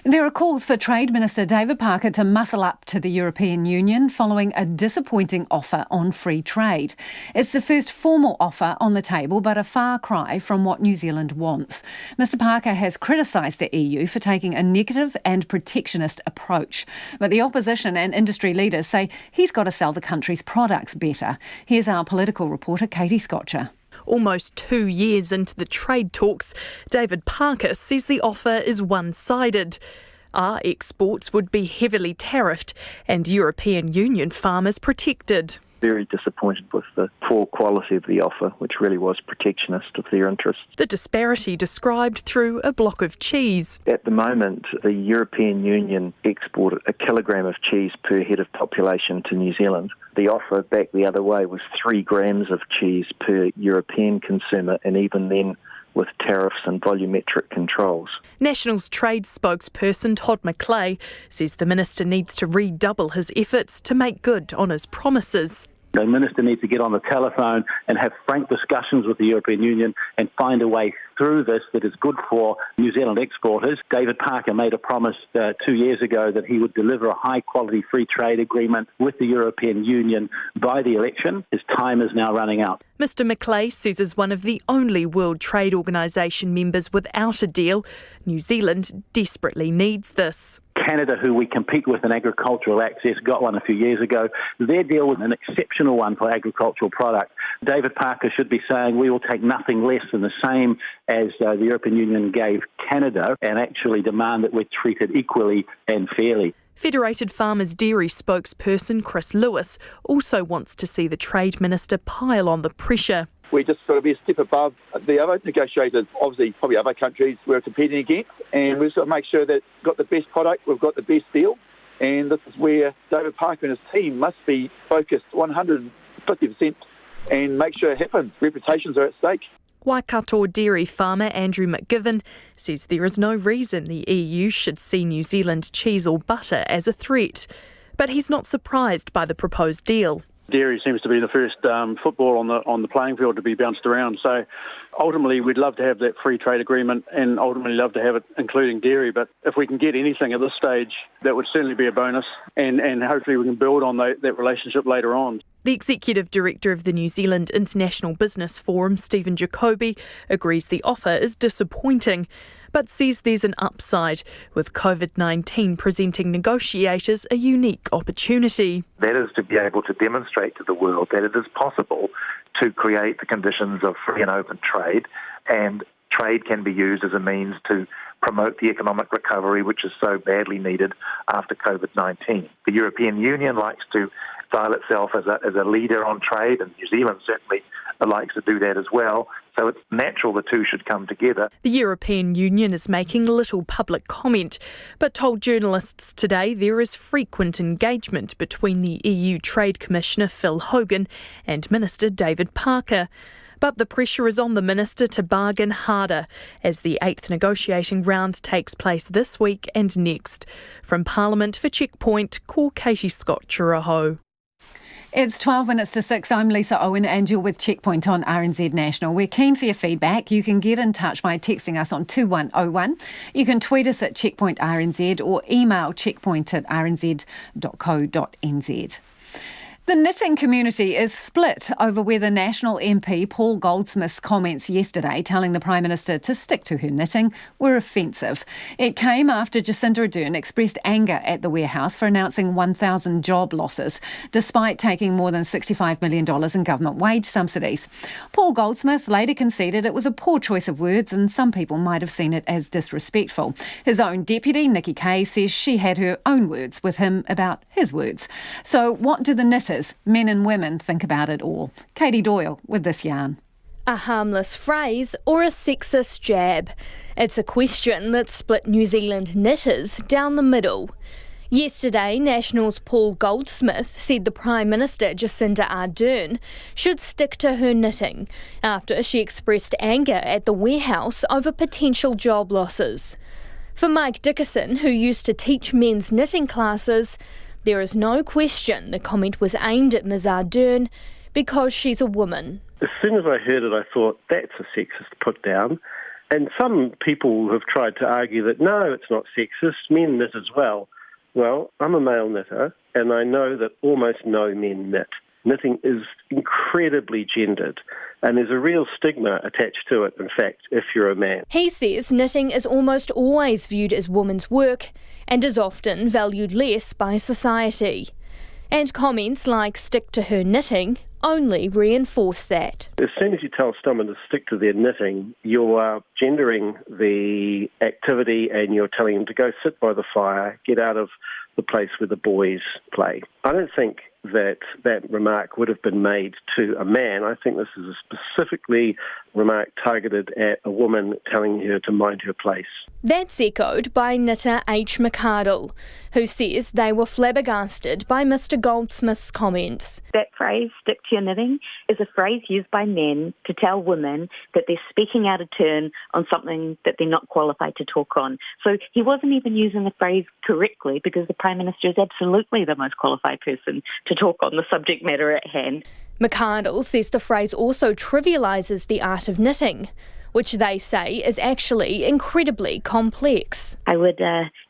There are calls for Trade Minister David Parker to muscle up to the European Union following a disappointing offer on free trade. It's the first formal offer on the table, but a far cry from what New Zealand wants. Mr Parker has criticised the EU for taking a negative and protectionist approach. But the opposition and industry leaders say he's got to sell the country's products better. Here's our political reporter, Katie Scotcher. Almost 2 years into the trade talks, David Parker says the offer is one-sided. Our exports would be heavily tariffed and European Union farmers protected. Very disappointed with the poor quality of the offer, which really was protectionist of their interests. The disparity described through a block of cheese. At the moment, the European Union exported a kilogram of cheese per head of population to New Zealand. The offer back the other way was 3 grams of cheese per European consumer, and even then with tariffs and volumetric controls. Nationals trade spokesperson Todd McClay says the minister needs to redouble his efforts to make good on his promises. The minister needs to get on the telephone and have frank discussions with the European Union and find a way through this that is good for New Zealand exporters. David Parker made a promise 2 years ago that he would deliver a high-quality free trade agreement with the European Union by the election. His time is now running out. Mr McClay says as one of the only World Trade Organisation members without a deal, New Zealand desperately needs this. Canada, who we compete with in agricultural access, got one a few years ago. Their deal was an exceptional one for agricultural product. David Parker should be saying we will take nothing less than the same as the European Union gave Canada and actually demand that we're treated equally and fairly. Federated Farmers Dairy spokesperson Chris Lewis also wants to see the Trade Minister pile on the pressure. We just got to be a step above the other negotiators, obviously probably other countries we're competing against, and we've got to make sure that we've got the best product, we've got the best deal, and this is where David Parker and his team must be focused 150% and make sure it happens. Reputations are at stake. Waikato dairy farmer Andrew McGivern says there is no reason the EU should see New Zealand cheese or butter as a threat, but he's not surprised by the proposed deal. Dairy seems to be the first football on the playing field to be bounced around. So ultimately, we'd love to have that free trade agreement and ultimately love to have it including dairy. But if we can get anything at this stage, that would certainly be a bonus. And hopefully we can build on that relationship later on. The Executive Director of the New Zealand International Business Forum, Stephen Jacoby, agrees the offer is disappointing, but says there's an upside, with COVID-19 presenting negotiators a unique opportunity. That is to be able to demonstrate to the world that it is possible to create the conditions of free and open trade, and trade can be used as a means to promote the economic recovery which is so badly needed after COVID-19. The European Union likes to style itself as a leader on trade, and New Zealand certainly likes to do that as well. So it's natural the two should come together. The European Union is making little public comment, but told journalists today there is frequent engagement between the EU Trade Commissioner Phil Hogan and Minister David Parker. But the pressure is on the minister to bargain harder as the 8th negotiating round takes place this week and next. From Parliament for Checkpoint, call Katie Scott Churaho. It's 12 minutes to 6. I'm Lisa Owen and you're with Checkpoint on RNZ National. We're keen for your feedback. You can get in touch by texting us on 2101. You can tweet us at Checkpoint RNZ or email checkpoint@rnz.co.nz. The knitting community is split over whether National MP Paul Goldsmith's comments yesterday telling the Prime Minister to stick to her knitting were offensive. It came after Jacinda Ardern expressed anger at the warehouse for announcing 1,000 job losses, despite taking more than $65 million in government wage subsidies. Paul Goldsmith later conceded it was a poor choice of words and some people might have seen it as disrespectful. His own deputy, Nikki Kay, says she had her own words with him about his words. So what do the knitters, men and women, think about it all? Katie Doyle with this yarn. A harmless phrase or a sexist jab? It's a question that split New Zealand knitters down the middle. Yesterday, National's Paul Goldsmith said the Prime Minister Jacinda Ardern should stick to her knitting after she expressed anger at the warehouse over potential job losses. For Mike Dickerson, who used to teach men's knitting classes, there is no question the comment was aimed at Ms Ardern because she's a woman. As soon as I heard it, I thought, that's a sexist put down. And some people have tried to argue that, no, it's not sexist, men knit as well. Well, I'm a male knitter, and I know that almost no men knit. Knitting is incredibly gendered, and there's a real stigma attached to it, in fact, if you're a man. He says knitting is almost always viewed as women's work and is often valued less by society. And comments like stick to her knitting only reinforce that. As soon as you tell someone to stick to their knitting, you are gendering the activity and you're telling them to go sit by the fire, get out of the place where the boys play. I don't think that remark would have been made to a man. I think this is a specifically remark targeted at a woman telling her to mind her place. That's echoed by knitter H. McArdle, who says they were flabbergasted by Mr. Goldsmith's comments. That phrase, stick to your knitting, is a phrase used by men to tell women that they're speaking out of turn on something that they're not qualified to talk on. So he wasn't even using the phrase correctly, because the Prime Minister is absolutely the most qualified person to talk on the subject matter at hand. McArdle says the phrase also trivialises the art of knitting, which they say is actually incredibly complex. I would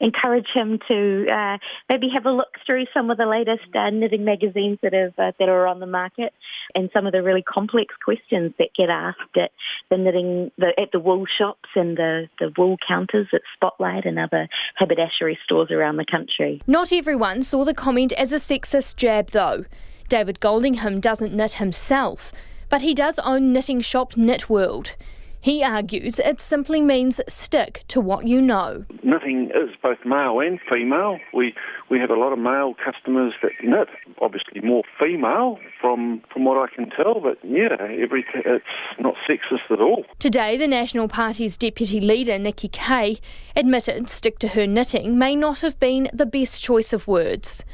encourage him to maybe have a look through some of the latest knitting magazines that are on the market, and some of the really complex questions that get asked at the knitting, at the wool shops and the wool counters at Spotlight and other haberdashery stores around the country. Not everyone saw the comment as a sexist jab, though. David Goldingham doesn't knit himself, but he does own knitting shop Knit World. He argues it simply means stick to what you know. Knitting is both male and female. We have a lot of male customers that knit, obviously more female from what I can tell, but yeah, it's not sexist at all. Today, the National Party's deputy leader, Nikki Kay, admitted stick to her knitting may not have been the best choice of words.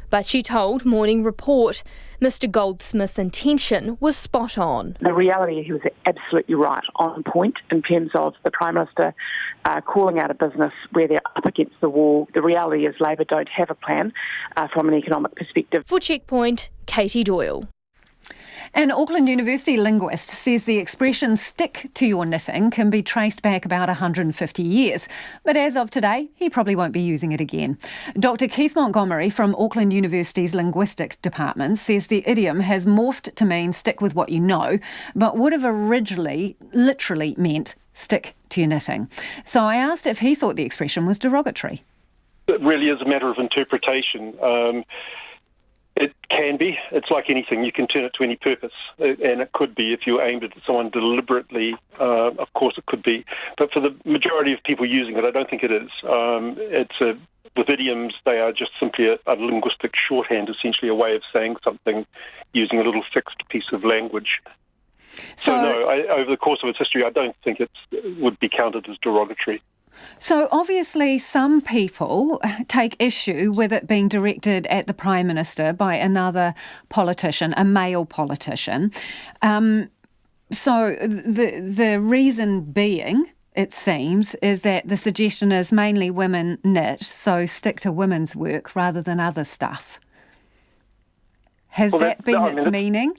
But she told Morning Report Mr. Goldsmith's intention was spot on. The reality, he was absolutely right, on point in terms of the Prime Minister calling out a business where they're up against the wall. The reality is Labor don't have a plan from an economic perspective. For Checkpoint, Katie Doyle. An Auckland University linguist says the expression stick to your knitting can be traced back about 150 years. But as of today, he probably won't be using it again. Dr. Keith Montgomery from Auckland University's Linguistic Department says the idiom has morphed to mean stick with what you know, but would have originally literally meant stick to your knitting. So I asked if he thought the expression was derogatory. It really is a matter of interpretation. It can be. It's like anything. You can turn it to any purpose. And it could be if you aimed it at someone deliberately. Of course it could be. But for the majority of people using it, I don't think it is. With idioms, they are just simply a linguistic shorthand, essentially a way of saying something using a little fixed piece of language. So no, over the course of its history, I don't think it would be counted as derogatory. So obviously some people take issue with it being directed at the Prime Minister by another politician, a male politician. So the reason being, it seems, is that the suggestion is mainly women knit, so stick to women's work rather than other stuff. Has that been its meaning?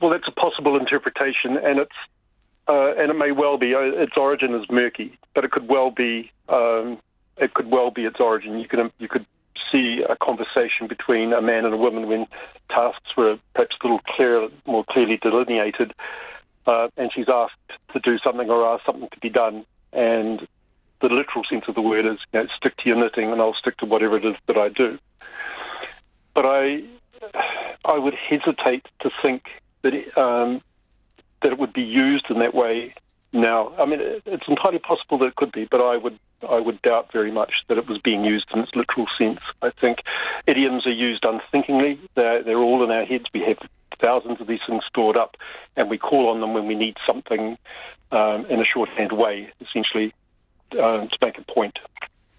Well, that's a possible interpretation, and it may well be. Its origin is murky, but it could well be. It could well be its origin. You could see a conversation between a man and a woman when tasks were perhaps a little more clearly delineated, and she's asked to do something or asked something to be done, and the literal sense of the word is, stick to your knitting, and I'll stick to whatever it is that I do. But I would hesitate to think that it would be used in that way now. I mean, it's entirely possible that it could be, but I would doubt very much that it was being used in its literal sense. I think idioms are used unthinkingly. They're all in our heads. We have thousands of these things stored up, and we call on them when we need something in a shorthand way, essentially, to make a point.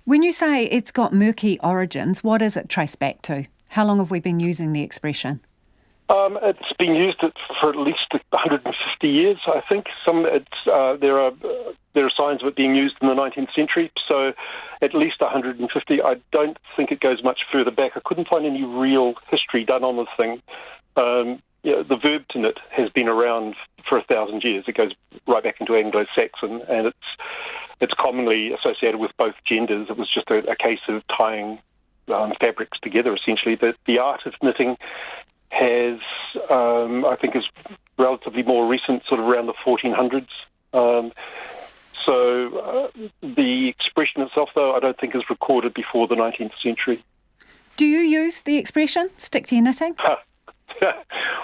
When you say it's got murky origins, what is it traced back to? How long have we been using the expression? It's been used for at least 150 years, I think. There are signs of it being used in the 19th century, so at least 150. I don't think it goes much further back. I couldn't find any real history done on the thing. the verb to knit has been around for 1,000 years. It goes right back into Anglo-Saxon, and it's commonly associated with both genders. It was just a case of tying fabrics together, essentially. The art of knitting has, I think, is relatively more recent, sort of around the 1400s. So the expression itself, though, I don't think is recorded before the 19th century. Do you use the expression, stick to your knitting?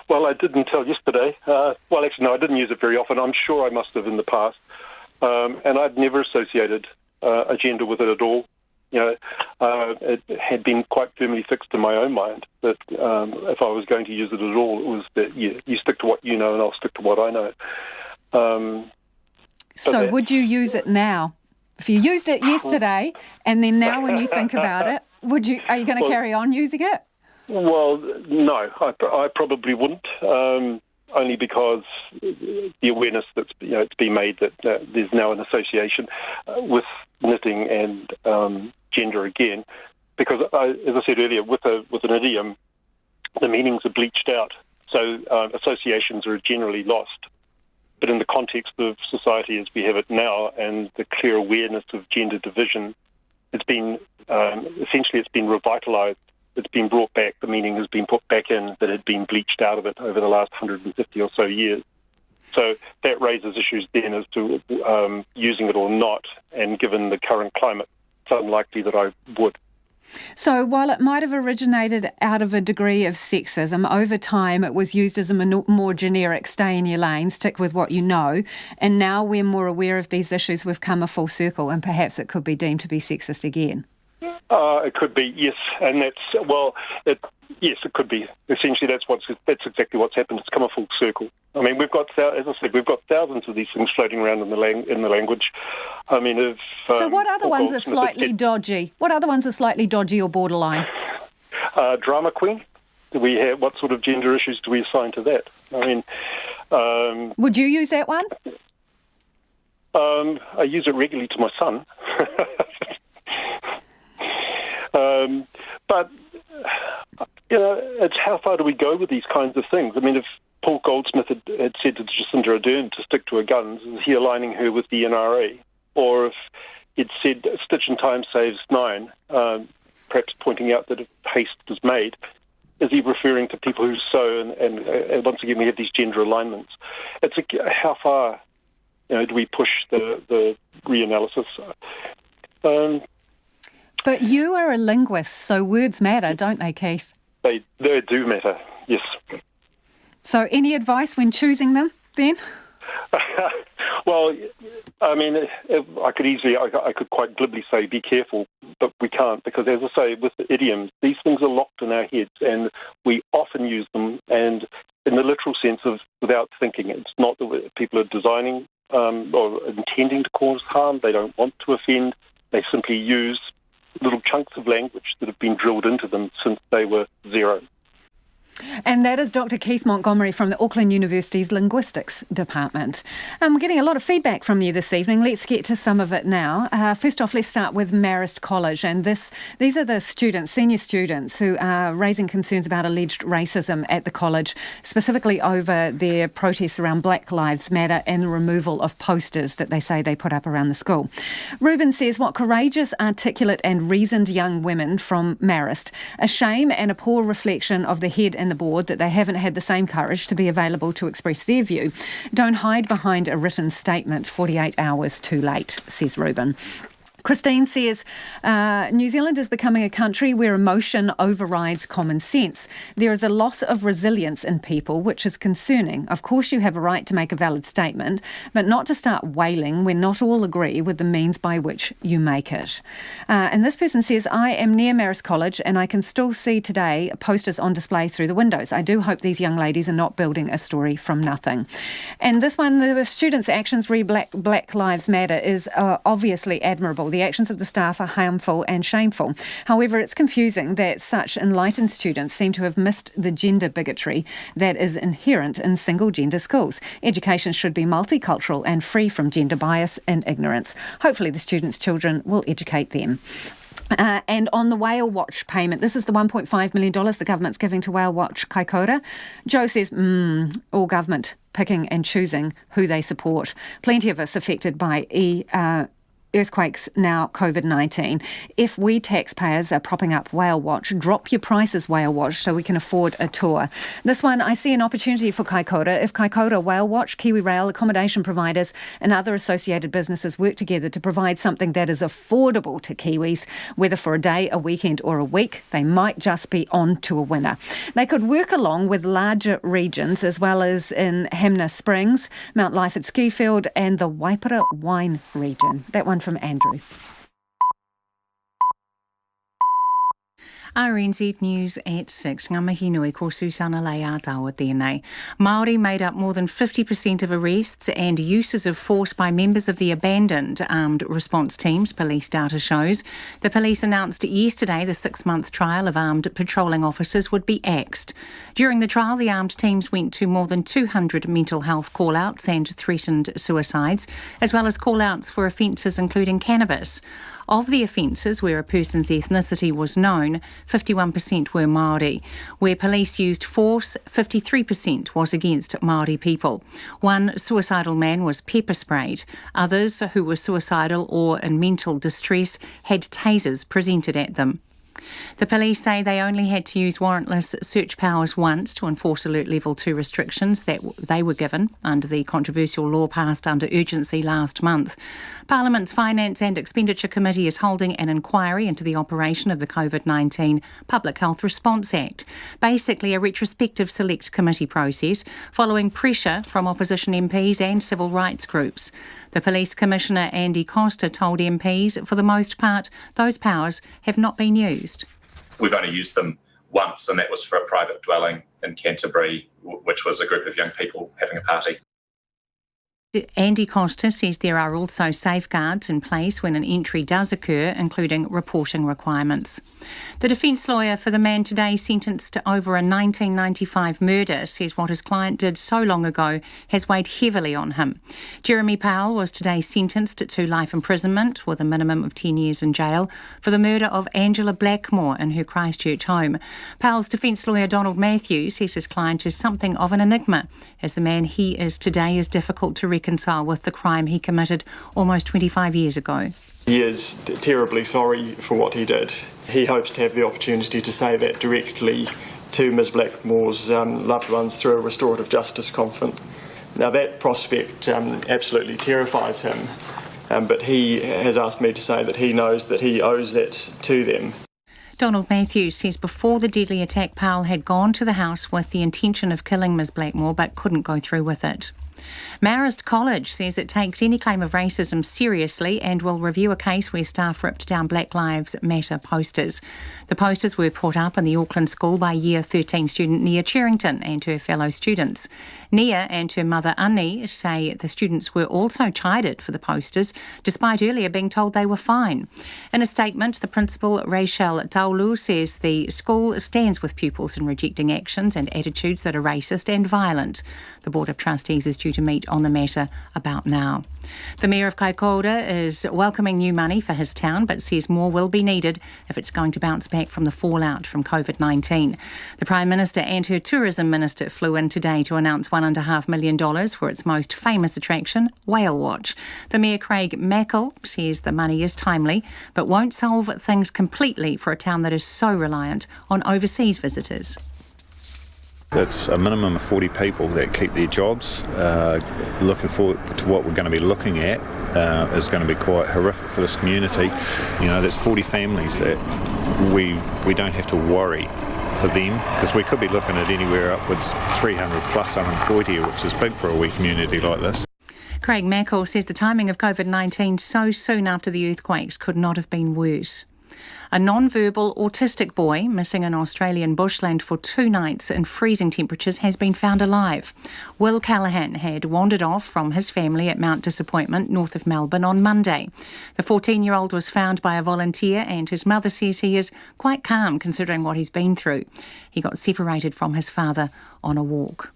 Well, I did until yesterday. Well, actually, no, I didn't use it very often. I'm sure I must have in the past. And I'd never associated a gender with it at all. It had been quite firmly fixed in my own mind that if I was going to use it at all, it was that you stick to what you know and I'll stick to what I know. So would you use it now? If you used it yesterday and then now when you think about it, are you going to carry on using it? Well, no, I probably wouldn't. Only because the awareness that's it's been made that there's now an association with knitting and gender again. Because as I said earlier, with an idiom, the meanings are bleached out, so associations are generally lost. But in the context of society as we have it now, and the clear awareness of gender division, it's been essentially revitalised. It's been brought back, the meaning has been put back in that had been bleached out of it over the last 150 or so years. So that raises issues then as to using it or not, and given the current climate, it's unlikely that I would. So while it might have originated out of a degree of sexism, over time it was used as a more generic stay in your lane, stick with what you know, and now we're more aware of these issues, we've come a full circle, and perhaps it could be deemed to be sexist again. It could be, yes, and yes, it could be. Essentially, that's exactly what's happened. It's come a full circle. I mean, we've got, as I said, we've got thousands of these things floating around in the language. I mean, so what other ones are slightly dodgy? What other ones are slightly dodgy or borderline? Drama queen. What sort of gender issues do we assign to that? I mean, would you use that one? I use it regularly to my son. But, it's how far do we go with these kinds of things? I mean, if Paul Goldsmith had said to Jacinda Ardern to stick to her guns, is he aligning her with the NRA? Or if he'd said stitch in time saves 9, perhaps pointing out that if haste is made, is he referring to people who sew? And once again, we have these gender alignments. It's how far do we push the reanalysis? But you are a linguist, so words matter, don't they, Keith? They do matter, yes. So any advice when choosing them, then? Well, I mean, I could quite glibly say be careful, but we can't, because as I say, with the idioms, these things are locked in our heads, and we often use them, and in the literal sense of without thinking. It's not that people are designing or intending to cause harm. They don't want to offend. They simply use little chunks of language that have been drilled into them since they were 0. And that is Dr. Keith Montgomery from the Auckland University's Linguistics Department. We're getting a lot of feedback from you this evening. Let's get to some of it now. First off, let's start with Marist College. And these are the students, senior students, who are raising concerns about alleged racism at the college, specifically over their protests around Black Lives Matter and the removal of posters that they say they put up around the school. Ruben says, what courageous, articulate and reasoned young women from Marist. A shame and a poor reflection of the head and the board that they haven't had the same courage to be available to express their view. Don't hide behind a written statement 48 hours too late, says Ruben. Christine says, New Zealand is becoming a country where emotion overrides common sense. There is a loss of resilience in people, which is concerning. Of course, you have a right to make a valid statement, but not to start wailing when not all agree with the means by which you make it. And this person says, I am near Marist College and I can still see today posters on display through the windows. I do hope these young ladies are not building a story from nothing. And this one, the students' actions re Black Lives Matter is obviously admirable. The actions of the staff are harmful and shameful. However, it's confusing that such enlightened students seem to have missed the gender bigotry that is inherent in single-gender schools. Education should be multicultural and free from gender bias and ignorance. Hopefully the students' children will educate them. And on the Whale Watch payment, this is the $1.5 million the government's giving to Whale Watch Kaikoura. Joe says, all government picking and choosing who they support. Plenty of us affected by earthquakes, now COVID-19. If we taxpayers are propping up Whale Watch, drop your prices, Whale Watch, so we can afford a tour. This one, I see an opportunity for Kaikoura. If Kaikoura, Whale Watch, Kiwi Rail, accommodation providers and other associated businesses work together to provide something that is affordable to Kiwis, whether for a day, a weekend or a week, they might just be on to a winner. They could work along with larger regions as well as in Hamner Springs, Mount Lyford Skifield and the Waipara Wine region. That one from Andrew. RNZ News at 6. Ngā mihi nui ko Susana Leātaua tēnei. Māori made up more than 50% of arrests and uses of force by members of the abandoned armed response teams, police data shows. The police announced yesterday the 6-month trial of armed patrolling officers would be axed. During the trial, the armed teams went to more than 200 mental health call-outs and threatened suicides, as well as call-outs for offences including cannabis. Of the offences where a person's ethnicity was known, 51% were Māori. Where police used force, 53% was against Māori people. One suicidal man was pepper sprayed. Others who were suicidal or in mental distress had tasers presented at them. The police say they only had to use warrantless search powers once to enforce Alert Level 2 restrictions that they were given under the controversial law passed under urgency last month. Parliament's Finance and Expenditure Committee is holding an inquiry into the operation of the COVID-19 Public Health Response Act, basically a retrospective select committee process following pressure from opposition MPs and civil rights groups. The Police Commissioner Andy Costa told MPs, for the most part, those powers have not been used. We've only used them once, and that was for a private dwelling in Canterbury, which was a group of young people having a party. Andy Costa says there are also safeguards in place when an entry does occur, including reporting requirements. The defence lawyer for the man today sentenced over a 1995 murder says what his client did so long ago has weighed heavily on him. Jeremy Powell was today sentenced to life imprisonment with a minimum of 10 years in jail for the murder of Angela Blackmore in her Christchurch home. Powell's defence lawyer Donald Matthews says his client is something of an enigma, as the man he is today is difficult to reconcile with the crime he committed almost 25 years ago. He is terribly sorry for what he did. He hopes to have the opportunity to say that directly to Ms Blackmore's loved ones through a restorative justice conference. Now that prospect absolutely terrifies him, but he has asked me to say that he knows that he owes it to them. Donald Matthews says before the deadly attack, Powell had gone to the house with the intention of killing Ms Blackmore but couldn't go through with it. Marist College says it takes any claim of racism seriously and will review a case where staff ripped down Black Lives Matter posters. The posters were put up in the Auckland school by Year 13 student Nia Cherrington and her fellow students. Nia and her mother Annie say the students were also chided for the posters, despite earlier being told they were fine. In a statement, the principal, Rachel Taulu, says the school stands with pupils in rejecting actions and attitudes that are racist and violent. The Board of Trustees is due to meet on the matter about now. The Mayor of Kaikoura is welcoming new money for his town, but says more will be needed if it's going to bounce back from the fallout from COVID-19. The Prime Minister and her Tourism Minister flew in today to announce $1.5 million for its most famous attraction, Whale Watch. The Mayor Craig Mackle says the money is timely, but won't solve things completely for a town that is so reliant on overseas visitors. It's a minimum of 40 people that keep their jobs. Looking forward to what we're going to be looking at is going to be quite horrific for this community. You know, there's 40 families that we don't have to worry for them, because we could be looking at anywhere upwards 300 plus unemployed here, which is big for a wee community like this. Craig Mackle says the timing of COVID-19 so soon after the earthquakes could not have been worse. A non-verbal autistic boy missing in Australian bushland for 2 nights in freezing temperatures has been found alive. Will Callahan had wandered off from his family at Mount Disappointment, north of Melbourne, on Monday. The 14-year-old was found by a volunteer and his mother says he is quite calm considering what he's been through. He got separated from his father on a walk.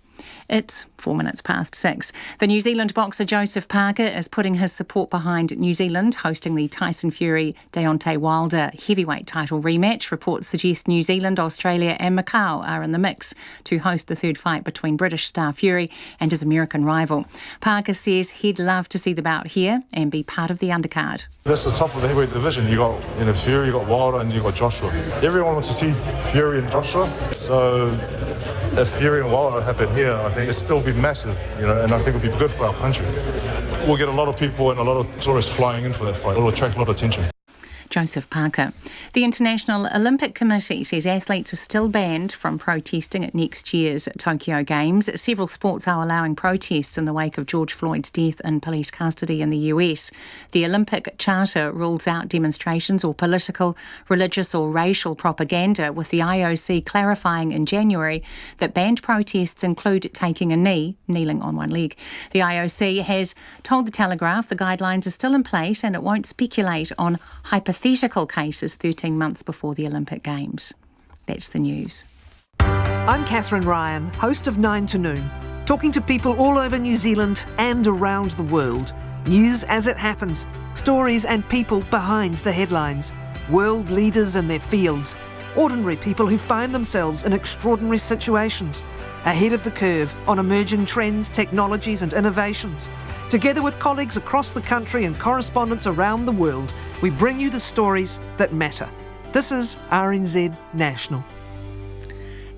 It's 4 minutes past 6. The New Zealand boxer Joseph Parker is putting his support behind New Zealand hosting the Tyson Fury-Deontay Wilder heavyweight title rematch. Reports suggest New Zealand, Australia and Macau are in the mix to host the third fight between British star Fury and his American rival. Parker says he'd love to see the bout here and be part of the undercard. That's the top of the heavyweight division. You got Fury, you got Wilder, and you got Joshua. Everyone wants to see Fury and Joshua. So if Fury and Wilder happen here, I think it'd still be massive, and I think it'd be good for our country. We'll get a lot of people and a lot of tourists flying in for that fight. It'll attract a lot of attention. Joseph Parker. The International Olympic Committee says athletes are still banned from protesting at next year's Tokyo Games. Several sports are allowing protests in the wake of George Floyd's death in police custody in the US. The Olympic Charter rules out demonstrations or political, religious or racial propaganda, with the IOC clarifying in January that banned protests include taking a knee, kneeling on one leg. The IOC has told The Telegraph the guidelines are still in place and it won't speculate on hypothetical cases 13 months before the Olympic Games. That's the news. I'm Catherine Ryan, host of 9 to Noon, talking to people all over New Zealand and around the world. News as it happens, stories and people behind the headlines, world leaders in their fields, ordinary people who find themselves in extraordinary situations, ahead of the curve on emerging trends, technologies and innovations. Together with colleagues across the country and correspondents around the world, we bring you the stories that matter. This is RNZ National.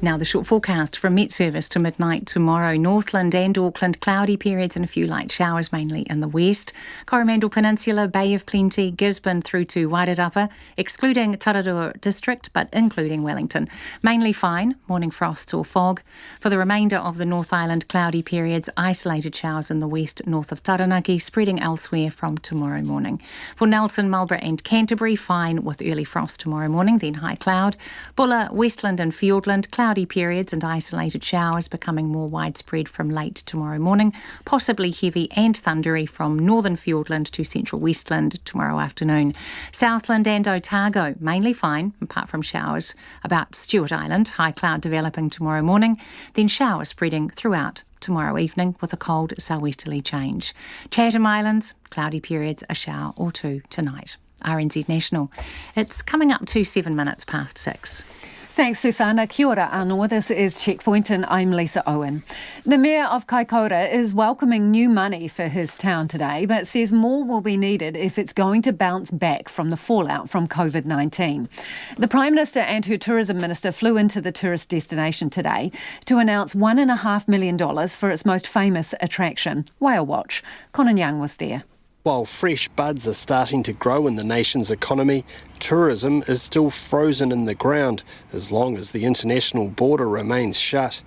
Now the short forecast from Met Service to midnight tomorrow. Northland and Auckland, cloudy periods and a few light showers, mainly in the west. Coromandel Peninsula, Bay of Plenty, Gisborne through to Wairarapa, excluding Tararua District, but including Wellington. Mainly fine, morning frost or fog. For the remainder of the North Island, cloudy periods, isolated showers in the west north of Taranaki, spreading elsewhere from tomorrow morning. For Nelson, Marlborough and Canterbury, fine with early frost tomorrow morning, then high cloud. Bulla, Westland and Fiordland, cloudy periods and isolated showers becoming more widespread from late tomorrow morning, possibly heavy and thundery from northern Fiordland to central Westland tomorrow afternoon. Southland and Otago, mainly fine, apart from showers about Stewart Island, high cloud developing tomorrow morning, then showers spreading throughout tomorrow evening with a cold southwesterly change. Chatham Islands, cloudy periods, a shower or two tonight. RNZ National. It's coming up to 7 minutes past 6. Thanks, Susanna. Kia ora anō. This is Checkpoint and I'm Lisa Owen. The Mayor of Kaikoura is welcoming new money for his town today, but says more will be needed if it's going to bounce back from the fallout from COVID-19. The Prime Minister and her Tourism Minister flew into the tourist destination today to announce $1.5 million for its most famous attraction, Whale Watch. Conan Young was there. While fresh buds are starting to grow in the nation's economy, tourism is still frozen in the ground as long as the international border remains shut.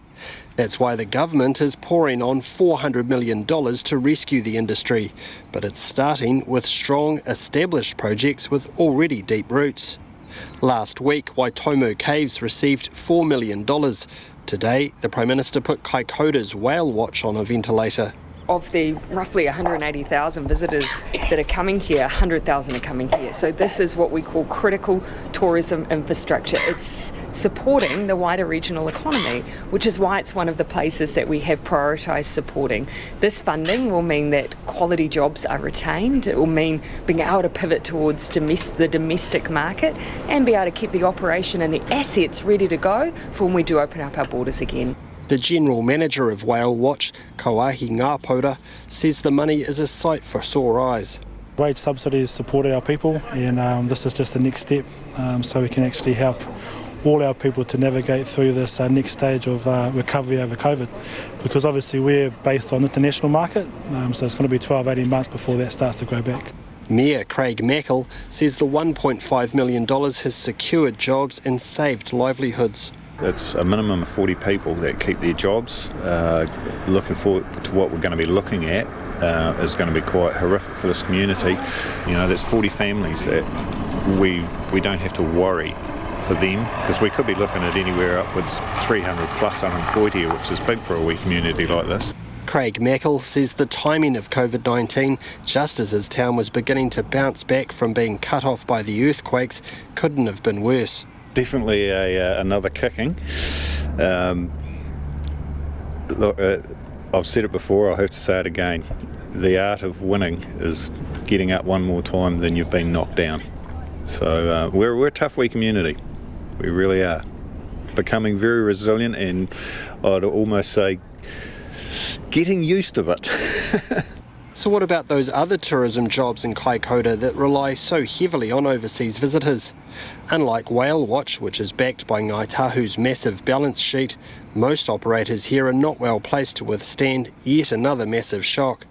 That's why the government is pouring on $400 million to rescue the industry, but it's starting with strong, established projects with already deep roots. Last week, Waitomo Caves received $4 million. Today, the Prime Minister put Kaikoura's Whale Watch on a ventilator. Of the roughly 180,000 visitors that are coming here, 100,000 are coming here. So this is what we call critical tourism infrastructure. It's supporting the wider regional economy, which is why it's one of the places that we have prioritised supporting. This funding will mean that quality jobs are retained. It will mean being able to pivot towards the domestic market and be able to keep the operation and the assets ready to go for when we do open up our borders again. The General Manager of Whale Watch, Kauahi Ngāpaura, says the money is a sight for sore eyes. Wage subsidies supported our people, and this is just the next step so we can actually help all our people to navigate through this next stage of recovery over COVID, because obviously we're based on international market, so it's going to be 12-18 months before that starts to grow back. Mayor Craig Mackell says the $1.5 million has secured jobs and saved livelihoods. It's a minimum of 40 people that keep their jobs. Looking forward to what we're going to be looking at is going to be quite horrific for this community. There's 40 families that we don't have to worry for them, because we could be looking at anywhere upwards 300 plus unemployed here, which is big for a wee community like this. Craig Mackell says the timing of COVID-19, just as his town was beginning to bounce back from being cut off by the earthquakes, couldn't have been worse. Definitely another kicking. Look, I've said it before, I'll have to say it again. The art of winning is getting up one more time than you've been knocked down. So we're a tough wee community. We really are. Becoming very resilient, and I'd almost say getting used to it. So what about those other tourism jobs in Kaikoura that rely so heavily on overseas visitors? Unlike Whale Watch, which is backed by Ngāi Tahu's massive balance sheet, most operators here are not well placed to withstand yet another massive shock.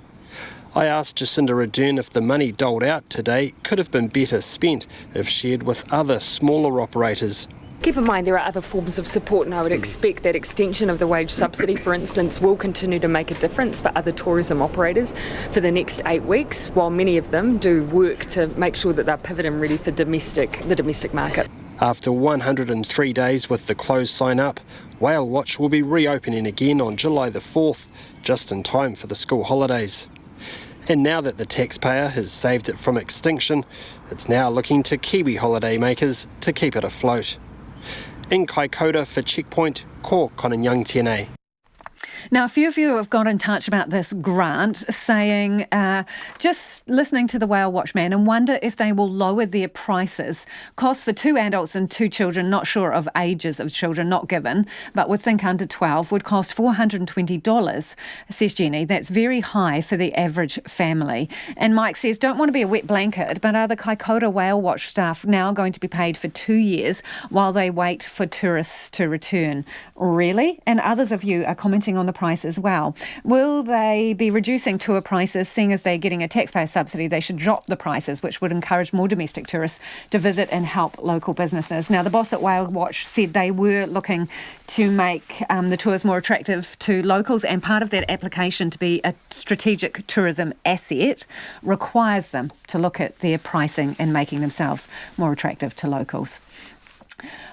I asked Jacinda Ardern if the money doled out today could have been better spent if shared with other smaller operators. Keep in mind there are other forms of support, and I would expect that extension of the wage subsidy, for instance, will continue to make a difference for other tourism operators for the next 8 weeks, while many of them do work to make sure that they're pivoting ready for the domestic market. After 103 days with the closed sign up, Whale Watch will be reopening again on July the 4th, just in time for the school holidays. And now that the taxpayer has saved it from extinction, it's now looking to Kiwi holiday makers to keep it afloat. In Kaikoura for Checkpoint, ko Konanyang tēnei. Now, a few of you have got in touch about this grant, saying just listening to the Whale Watch man and wonder if they will lower their prices. Costs for 2 adults and 2 children, not sure of ages of children, not given, but would think under 12, would cost $420, says Jenny. That's very high for the average family. And Mike says, don't want to be a wet blanket, but are the Kaikoura Whale Watch staff now going to be paid for 2 years while they wait for tourists to return? Really? And others of you are commenting on the price as well. Will they be reducing tour prices, seeing as they're getting a taxpayer subsidy? They should drop the prices, which would encourage more domestic tourists to visit and help local businesses. Now, the boss at Whale Watch said they were looking to make the tours more attractive to locals, and part of that application to be a strategic tourism asset requires them to look at their pricing and making themselves more attractive to locals.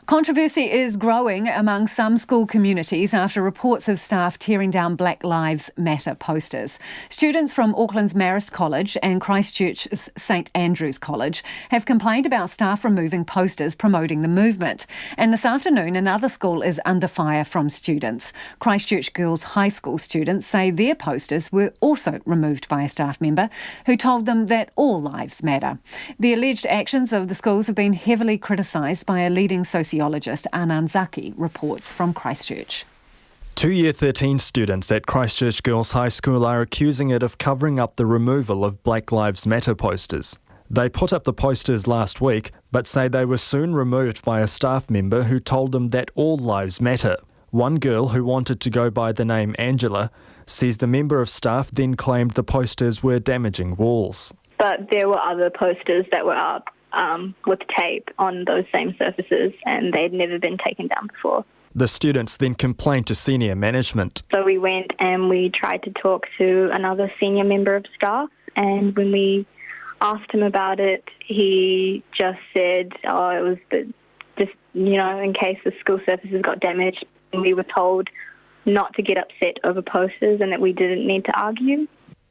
Controversy is growing among some school communities after reports of staff tearing down Black Lives Matter posters. Students from Auckland's Marist College and Christchurch's St Andrew's College have complained about staff removing posters promoting the movement. And this afternoon, another school is under fire from students. Christchurch Girls High School students say their posters were also removed by a staff member who told them that all lives matter. The alleged actions of the schools have been heavily criticised by a leading sociologist, Anand Zaki, reports from Christchurch. 2 Year 13 students at Christchurch Girls High School are accusing it of covering up the removal of Black Lives Matter posters. They put up the posters last week, but say they were soon removed by a staff member who told them that all lives matter. One girl, who wanted to go by the name Angela, says the member of staff then claimed the posters were damaging walls. But there were other posters that were up with tape on those same surfaces, and they'd never been taken down before. The students then complained to senior management. So we went and we tried to talk to another senior member of staff, and when we asked him about it, he just said, it was just, in case the school surfaces got damaged. And we were told not to get upset over posters and that we didn't need to argue.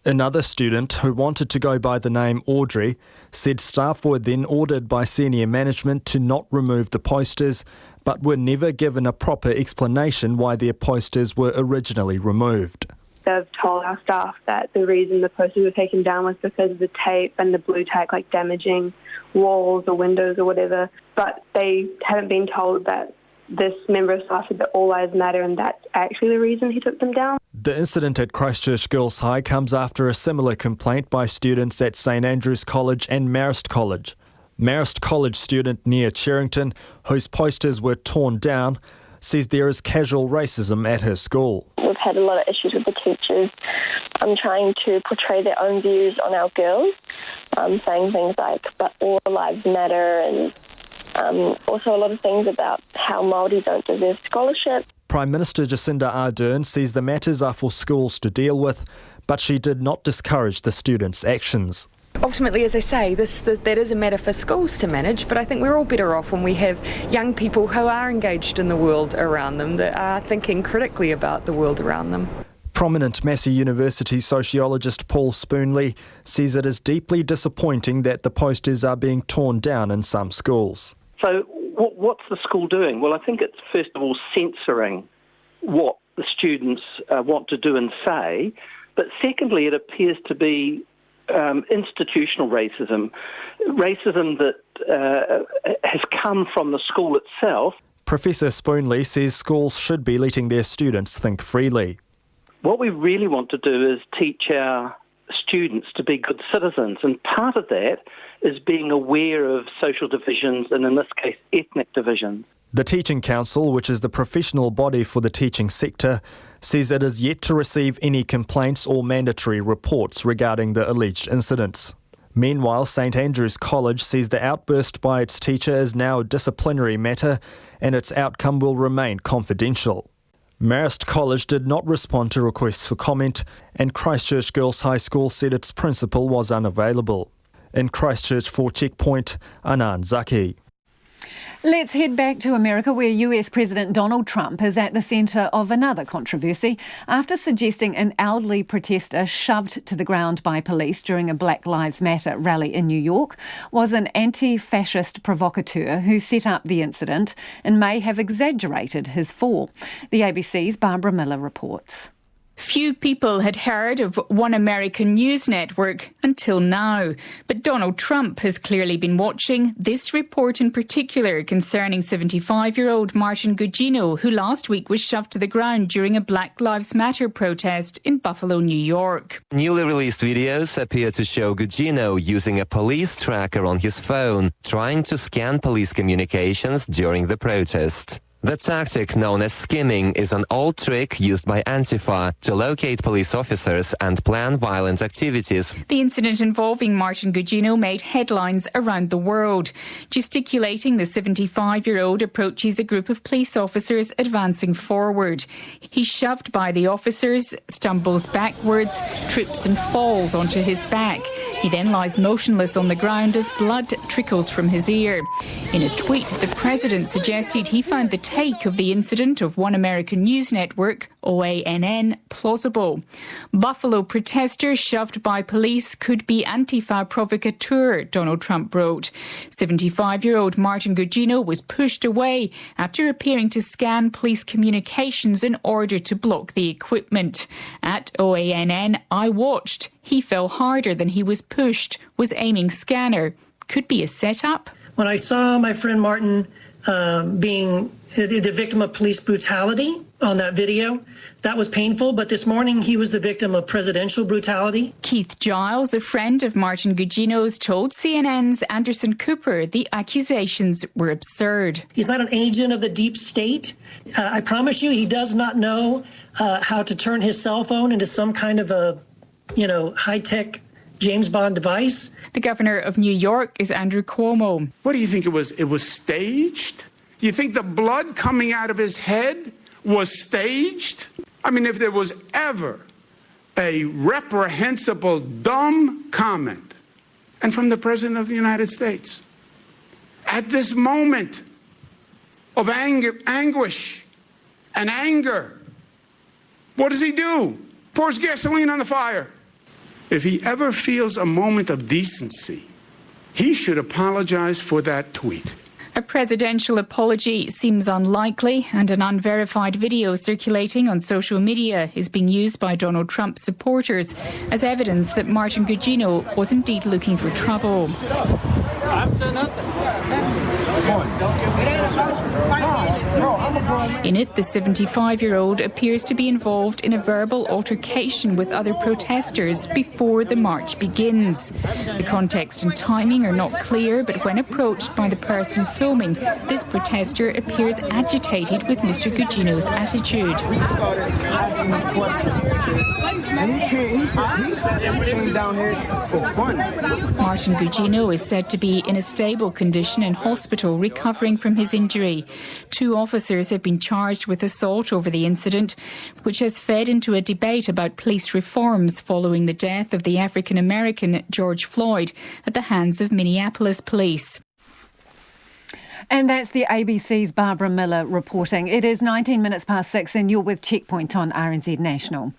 Another student, who wanted to go by the name Audrey, said staff were then ordered by senior management to not remove the posters, but were never given a proper explanation why their posters were originally removed. They've told our staff that the reason the posters were taken down was because of the tape and the blue tack, damaging walls or windows or whatever, but they haven't been told that this member of staff said that all lives matter, and that's actually the reason he took them down. The incident at Christchurch Girls High comes after a similar complaint by students at St Andrew's College and Marist College. Marist College student Nia Cherrington, whose posters were torn down, says there is casual racism at her school. We've had a lot of issues with the teachers trying to portray their own views on our girls, saying things like, but all lives matter, and also a lot of things about how Māori don't deserve scholarships. Prime Minister Jacinda Ardern says the matters are for schools to deal with, but she did not discourage the students' actions. Ultimately, as I say, that is a matter for schools to manage, but I think we're all better off when we have young people who are engaged in the world around them, that are thinking critically about the world around them. Prominent Massey University sociologist Paul Spoonley says it is deeply disappointing that the posters are being torn down in some schools. So what's the school doing? Well, I think it's first of all censoring what the students want to do and say, but secondly, it appears to be institutional racism that has come from the school itself. Professor Spoonley says schools should be letting their students think freely. What we really want to do is teach our students to be good citizens, and part of that is being aware of social divisions, and in this case, ethnic divisions. The Teaching Council, which is the professional body for the teaching sector, says it is yet to receive any complaints or mandatory reports regarding the alleged incidents. Meanwhile, St Andrew's College says the outburst by its teacher is now a disciplinary matter and its outcome will remain confidential. Marist College did not respond to requests for comment, and Christchurch Girls High School said its principal was unavailable. In Christchurch for Checkpoint, Anand Zaki. Let's head back to America, where US President Donald Trump is at the centre of another controversy after suggesting an elderly protester shoved to the ground by police during a Black Lives Matter rally in New York was an anti-fascist provocateur who set up the incident and may have exaggerated his fall. The ABC's Barbara Miller reports. Few people had heard of One American News Network until now, but Donald Trump has clearly been watching, this report in particular concerning 75-year-old Martin Gugino, who last week was shoved to the ground during a Black Lives Matter protest in Buffalo, New York. Newly released videos appear to show Gugino using a police tracker on his phone, trying to scan police communications during the protest. The tactic known as skimming is an old trick used by Antifa to locate police officers and plan violent activities. The incident involving Martin Gugino made headlines around the world. Gesticulating, the 75-year-old approaches a group of police officers advancing forward. He's shoved by the officers, stumbles backwards, trips and falls onto his back. He then lies motionless on the ground as blood trickles from his ear. In a tweet, the president suggested he found the take of the incident of One American News Network, OANN, plausible. Buffalo protesters shoved by police could be Antifa provocateur, Donald Trump wrote. 75-year-old Martin Gugino was pushed away after appearing to scan police communications in order to block the equipment. At OANN, I watched. He fell harder than he was pushed, was aiming scanner. Could be a setup. When I saw my friend Martin being the victim of police brutality on that video, that was painful, but this morning he was the victim of presidential brutality. Keith Giles, a friend of Martin Gugino's, told CNN's Anderson Cooper the accusations were absurd. He's not an agent of the deep state. I promise you, he does not know how to turn his cell phone into some kind of a, high-tech James Bond device. The governor of New York is Andrew Cuomo. What do you think it was? It was staged? You think the blood coming out of his head was staged? I mean, if there was ever a reprehensible, dumb comment, and from the President of the United States, at this moment of anguish and anger, what does he do? Pours gasoline on the fire. If he ever feels a moment of decency, he should apologize for that tweet. A presidential apology seems unlikely, and an unverified video circulating on social media is being used by Donald Trump supporters as evidence that Martin Gugino was indeed looking for trouble. In it, the 75-year-old appears to be involved in a verbal altercation with other protesters before the march begins. The context and timing are not clear, but when approached by the person filming, this protester appears agitated with Mr. Gugino's attitude. Martin Gugino is said to be in a stable condition in hospital recovering from his injury. 2 officers have been charged with assault over the incident, which has fed into a debate about police reforms following the death of the African-American George Floyd at the hands of Minneapolis police. And that's the ABC's Barbara Miller reporting. It is 19 minutes past 6 and you're with Checkpoint on RNZ National.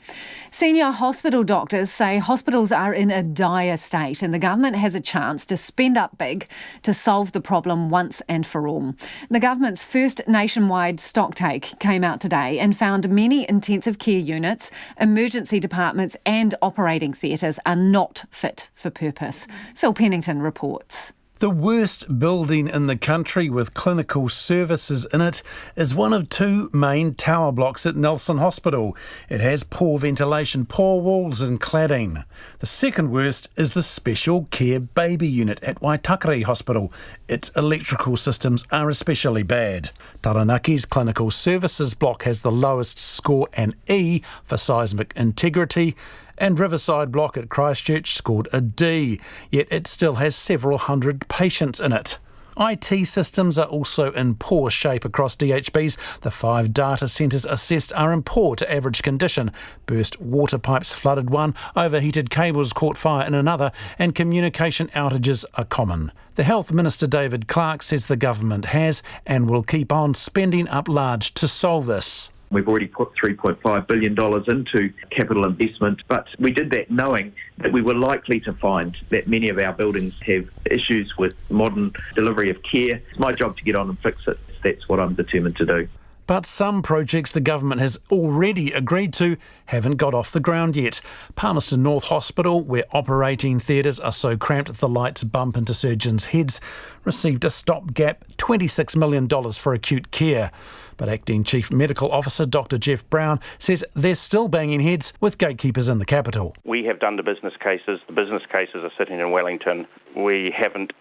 Senior hospital doctors say hospitals are in a dire state and the government has a chance to spend up big to solve the problem once and for all. The government's first nationwide stocktake came out today and found many intensive care units, emergency departments and operating theatres are not fit for purpose. Phil Pennington reports. The worst building in the country with clinical services in it is one of two main tower blocks at Nelson Hospital. It has poor ventilation, poor walls and cladding. The second worst is the special care baby unit at Waitakere Hospital. Its electrical systems are especially bad. Taranaki's clinical services block has the lowest score, an E, for seismic integrity. And Riverside Block at Christchurch scored a D, yet it still has several hundred patients in it. IT systems are also in poor shape across DHBs. The 5 data centres assessed are in poor to average condition. Burst water pipes flooded one, overheated cables caught fire in another, and communication outages are common. The Health Minister David Clark says the government has and will keep on spending up large to solve this. We've already put $3.5 billion into capital investment, but we did that knowing that we were likely to find that many of our buildings have issues with modern delivery of care. It's my job to get on and fix it. That's what I'm determined to do. But some projects the government has already agreed to haven't got off the ground yet. Palmerston North Hospital, where operating theatres are so cramped the lights bump into surgeons' heads, received a stopgap $26 million for acute care. But Acting Chief Medical Officer Dr Jeff Brown says they're still banging heads with gatekeepers in the capital. We have done the business cases. The business cases are sitting in Wellington. We haven't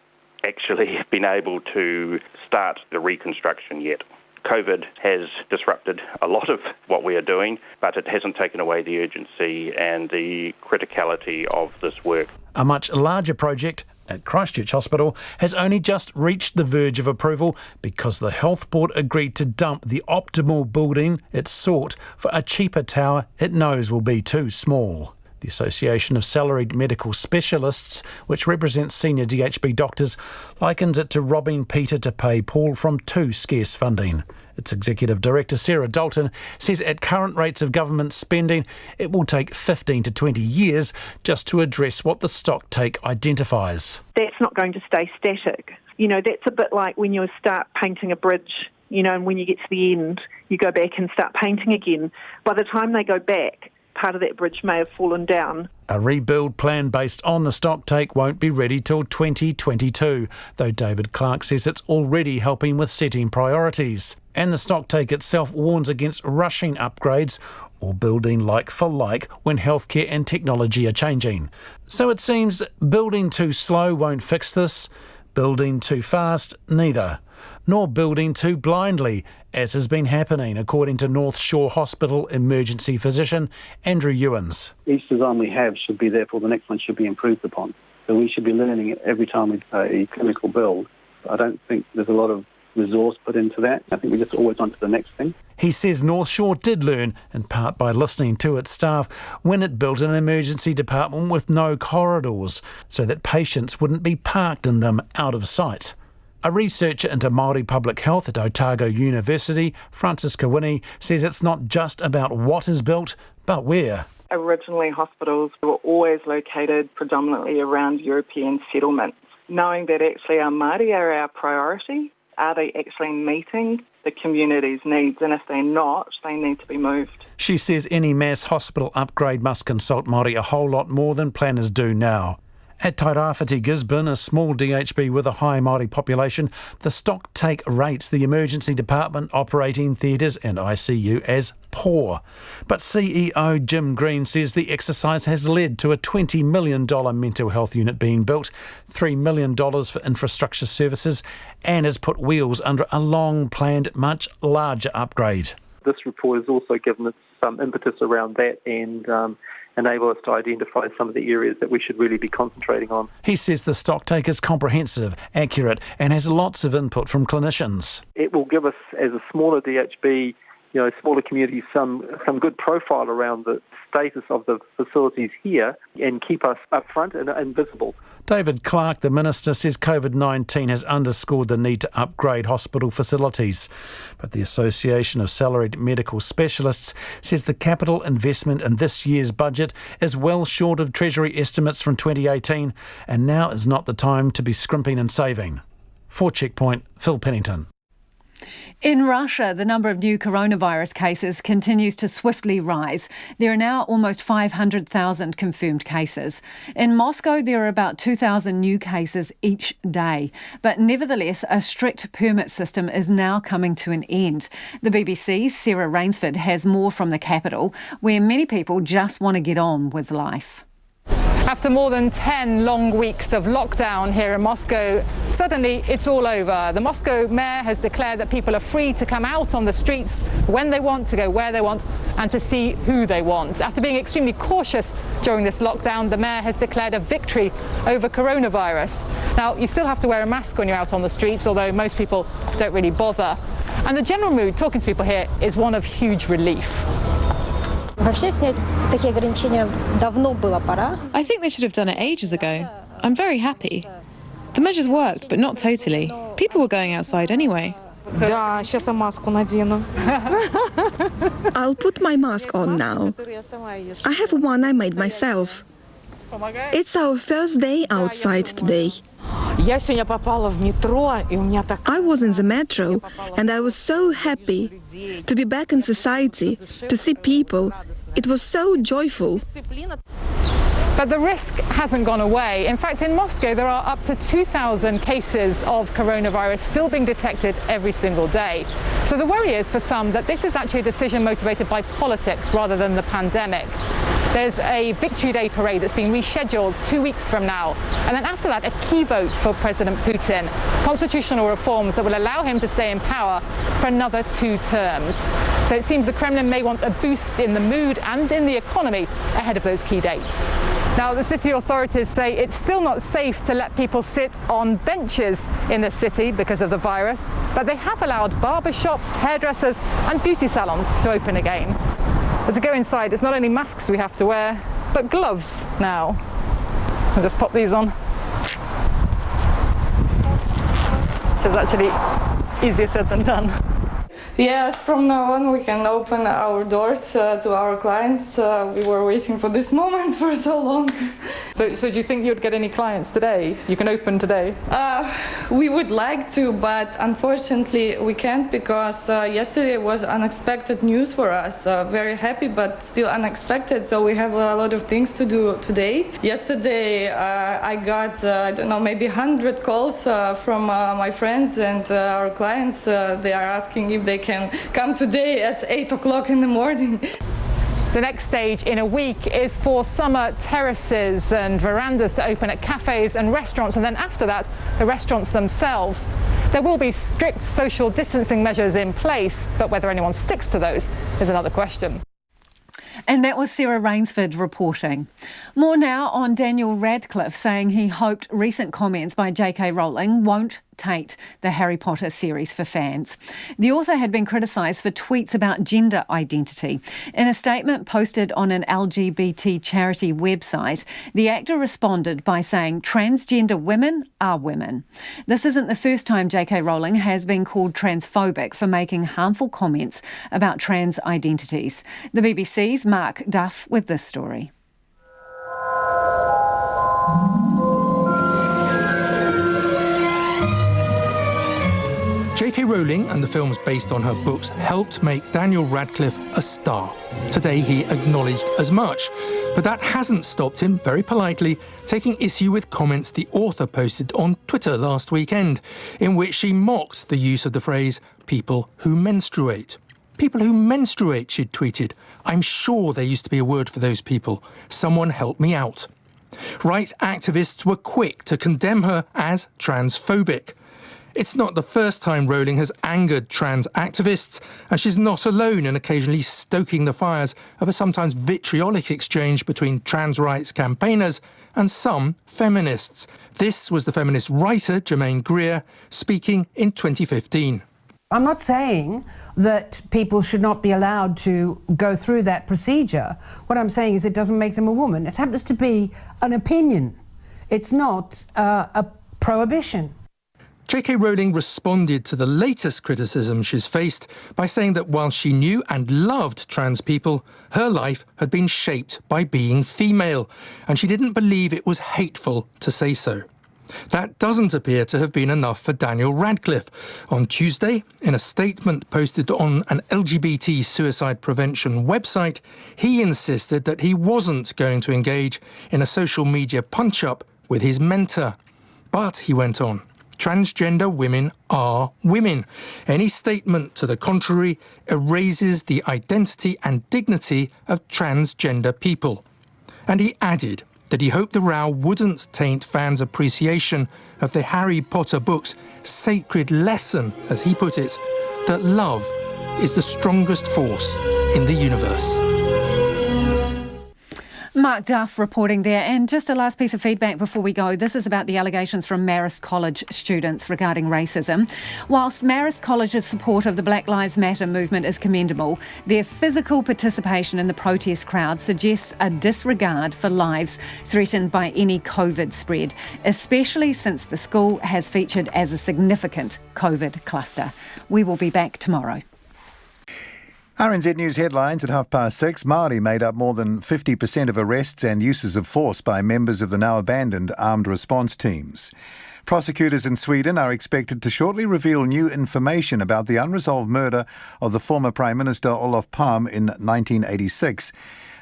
actually been able to start the reconstruction yet. COVID has disrupted a lot of what we are doing, but it hasn't taken away the urgency and the criticality of this work. A much larger project at Christchurch Hospital has only just reached the verge of approval because the Health Board agreed to dump the optimal building it sought for a cheaper tower it knows will be too small. The Association of Salaried Medical Specialists, which represents senior DHB doctors, likens it to robbing Peter to pay Paul from too scarce funding. Its Executive Director, Sarah Dalton, says at current rates of government spending, it will take 15 to 20 years just to address what the stocktake identifies. That's not going to stay static. You know, that's a bit like when you start painting a bridge, you know, and when you get to the end, you go back and start painting again. By the time they go back, part of that bridge may have fallen down. A rebuild plan based on the stocktake won't be ready till 2022, though David Clark says it's already helping with setting priorities. And the stocktake itself warns against rushing upgrades or building like for like when healthcare and technology are changing. So it seems building too slow won't fix this, building too fast neither, nor building too blindly, as has been happening, according to North Shore Hospital emergency physician Andrew Ewens. Each design we have should be therefore the next one should be improved upon. So we should be learning it every time we do a clinical build. I don't think there's a lot of resource put into that. I think we just always on to the next thing. He says North Shore did learn, in part by listening to its staff, when it built an emergency department with no corridors, so that patients wouldn't be parked in them out of sight. A researcher into Māori public health at Otago University, Francis Kawini, says it's not just about what is built, but where. Originally, hospitals were always located predominantly around European settlements. Knowing that actually our Māori are our priority, are they actually meeting the community's needs? And if they're not, they need to be moved. She says any mass hospital upgrade must consult Māori a whole lot more than planners do now. At Tairāwhiti Gisborne, a small DHB with a high Māori population, the stocktake rates the emergency department, operating theatres and ICU as poor. But CEO Jim Green says the exercise has led to a $20 million mental health unit being built, $3 million for infrastructure services, and has put wheels under a long-planned, much larger upgrade. This report has also given us some impetus around that and enable us to identify some of the areas that we should really be concentrating on. He says the stocktake is comprehensive, accurate and has lots of input from clinicians. It will give us, as a smaller DHB, smaller communities some good profile around the status of the facilities here and keep us upfront and visible. David Clark, the Minister, says COVID-19 has underscored the need to upgrade hospital facilities. But the Association of Salaried Medical Specialists says the capital investment in this year's budget is well short of Treasury estimates from 2018, and now is not the time to be scrimping and saving. For Checkpoint, Phil Pennington. In Russia, the number of new coronavirus cases continues to swiftly rise. There are now almost 500,000 confirmed cases. In Moscow, there are about 2,000 new cases each day. But nevertheless, a strict permit system is now coming to an end. The BBC's Sarah Rainsford has more from the capital, where many people just want to get on with life. After more than 10 long weeks of lockdown here in Moscow, suddenly it's all over. The Moscow mayor has declared that people are free to come out on the streets when they want, to go where they want, and to see who they want. After being extremely cautious during this lockdown, the mayor has declared a victory over coronavirus. Now, you still have to wear a mask when you're out on the streets, although most people don't really bother. And the general mood, talking to people here, is one of huge relief. I think they should have done it ages ago. I'm very happy. The measures worked, but not totally. People were going outside anyway. I'll put my mask on now. I have one I made myself. It's our first day outside today. I was in the metro and I was so happy to be back in society, to see people. It was so joyful. But the risk hasn't gone away. In fact, in Moscow, there are up to 2,000 cases of coronavirus still being detected every single day. So the worry is for some that this is actually a decision motivated by politics rather than the pandemic. There's a Victory Day parade that's been rescheduled 2 weeks from now. And then after that, a key vote for President Putin, constitutional reforms that will allow him to stay in power for another 2 terms. So it seems the Kremlin may want a boost in the mood and in the economy ahead of those key dates. Now, the city authorities say it's still not safe to let people sit on benches in the city because of the virus, but they have allowed barbershops, hairdressers and beauty salons to open again. But to go inside, it's not only masks we have to wear, but gloves now. I'll just pop these on. Which is actually easier said than done. Yes, from now on we can open our doors to our clients. We were waiting for this moment for so long. So do you think you'd get any clients today? You can open today? We would like to, but unfortunately we can't because yesterday was unexpected news for us. Very happy, but still unexpected. So we have a lot of things to do today. Yesterday I got, I don't know, maybe 100 calls from my friends and our clients. They are asking if they can come today at 8 o'clock in the morning. The next stage in a week is for summer terraces and verandas to open at cafes and restaurants, and then after that, the restaurants themselves. There will be strict social distancing measures in place, but whether anyone sticks to those is another question. And that was Sarah Rainsford reporting. More now on Daniel Radcliffe saying he hoped recent comments by J.K. Rowling won't taint the Harry Potter series for fans. The author had been criticised for tweets about gender identity. In a statement posted on an LGBT charity website, the actor responded by saying transgender women are women. This isn't the first time J.K. Rowling has been called transphobic for making harmful comments about trans identities. The BBC's Mark Duff with this story. J.K. Rowling and the films based on her books helped make Daniel Radcliffe a star. Today he acknowledged as much, but that hasn't stopped him, very politely, taking issue with comments the author posted on Twitter last weekend, in which she mocked the use of the phrase, people who menstruate. People who menstruate, she'd tweeted. I'm sure there used to be a word for those people. Someone help me out. Rights activists were quick to condemn her as transphobic. It's not the first time Rowling has angered trans activists, and she's not alone in occasionally stoking the fires of a sometimes vitriolic exchange between trans rights campaigners and some feminists. This was the feminist writer, Germaine Greer, speaking in 2015. I'm not saying that people should not be allowed to go through that procedure. What I'm saying is it doesn't make them a woman. It happens to be an opinion. It's not a prohibition. J.K. Rowling responded to the latest criticism she's faced by saying that while she knew and loved trans people, her life had been shaped by being female, and she didn't believe it was hateful to say so. That doesn't appear to have been enough for Daniel Radcliffe. On Tuesday, in a statement posted on an LGBT suicide prevention website, he insisted that he wasn't going to engage in a social media punch-up with his mentor. But, he went on, transgender women are women. Any statement to the contrary erases the identity and dignity of transgender people. And he added that he hoped the row wouldn't taint fans' appreciation of the Harry Potter book's sacred lesson, as he put it, that love is the strongest force in the universe. Mark Duff reporting there. And just a last piece of feedback before we go. This is about the allegations from Marist College students regarding racism. Whilst Marist College's support of the Black Lives Matter movement is commendable, their physical participation in the protest crowd suggests a disregard for lives threatened by any COVID spread, especially since the school has featured as a significant COVID cluster. We will be back tomorrow. RNZ News headlines at 6:30. Māori made up more than 50% of arrests and uses of force by members of the now abandoned armed response teams. Prosecutors in Sweden are expected to shortly reveal new information about the unresolved murder of the former Prime Minister Olof Palme in 1986.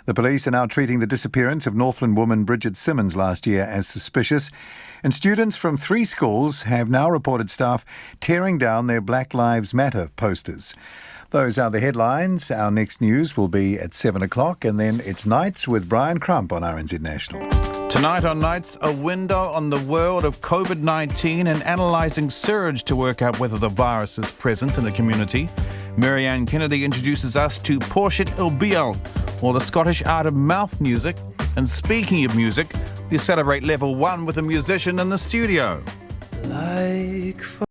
The police are now treating the disappearance of Northland woman Bridget Simmons last year as suspicious. And students from 3 schools have now reported staff tearing down their Black Lives Matter posters. Those are the headlines. Our next news will be at 7 o'clock, and then it's Nights with Brian Crump on RNZ National. Tonight on Nights, a window on the world of COVID-19 and analysing surge to work out whether the virus is present in the community. Marianne Kennedy introduces us to Portrait Il Biel, or the Scottish art of mouth music. And speaking of music, we celebrate level 1 with a musician in the studio.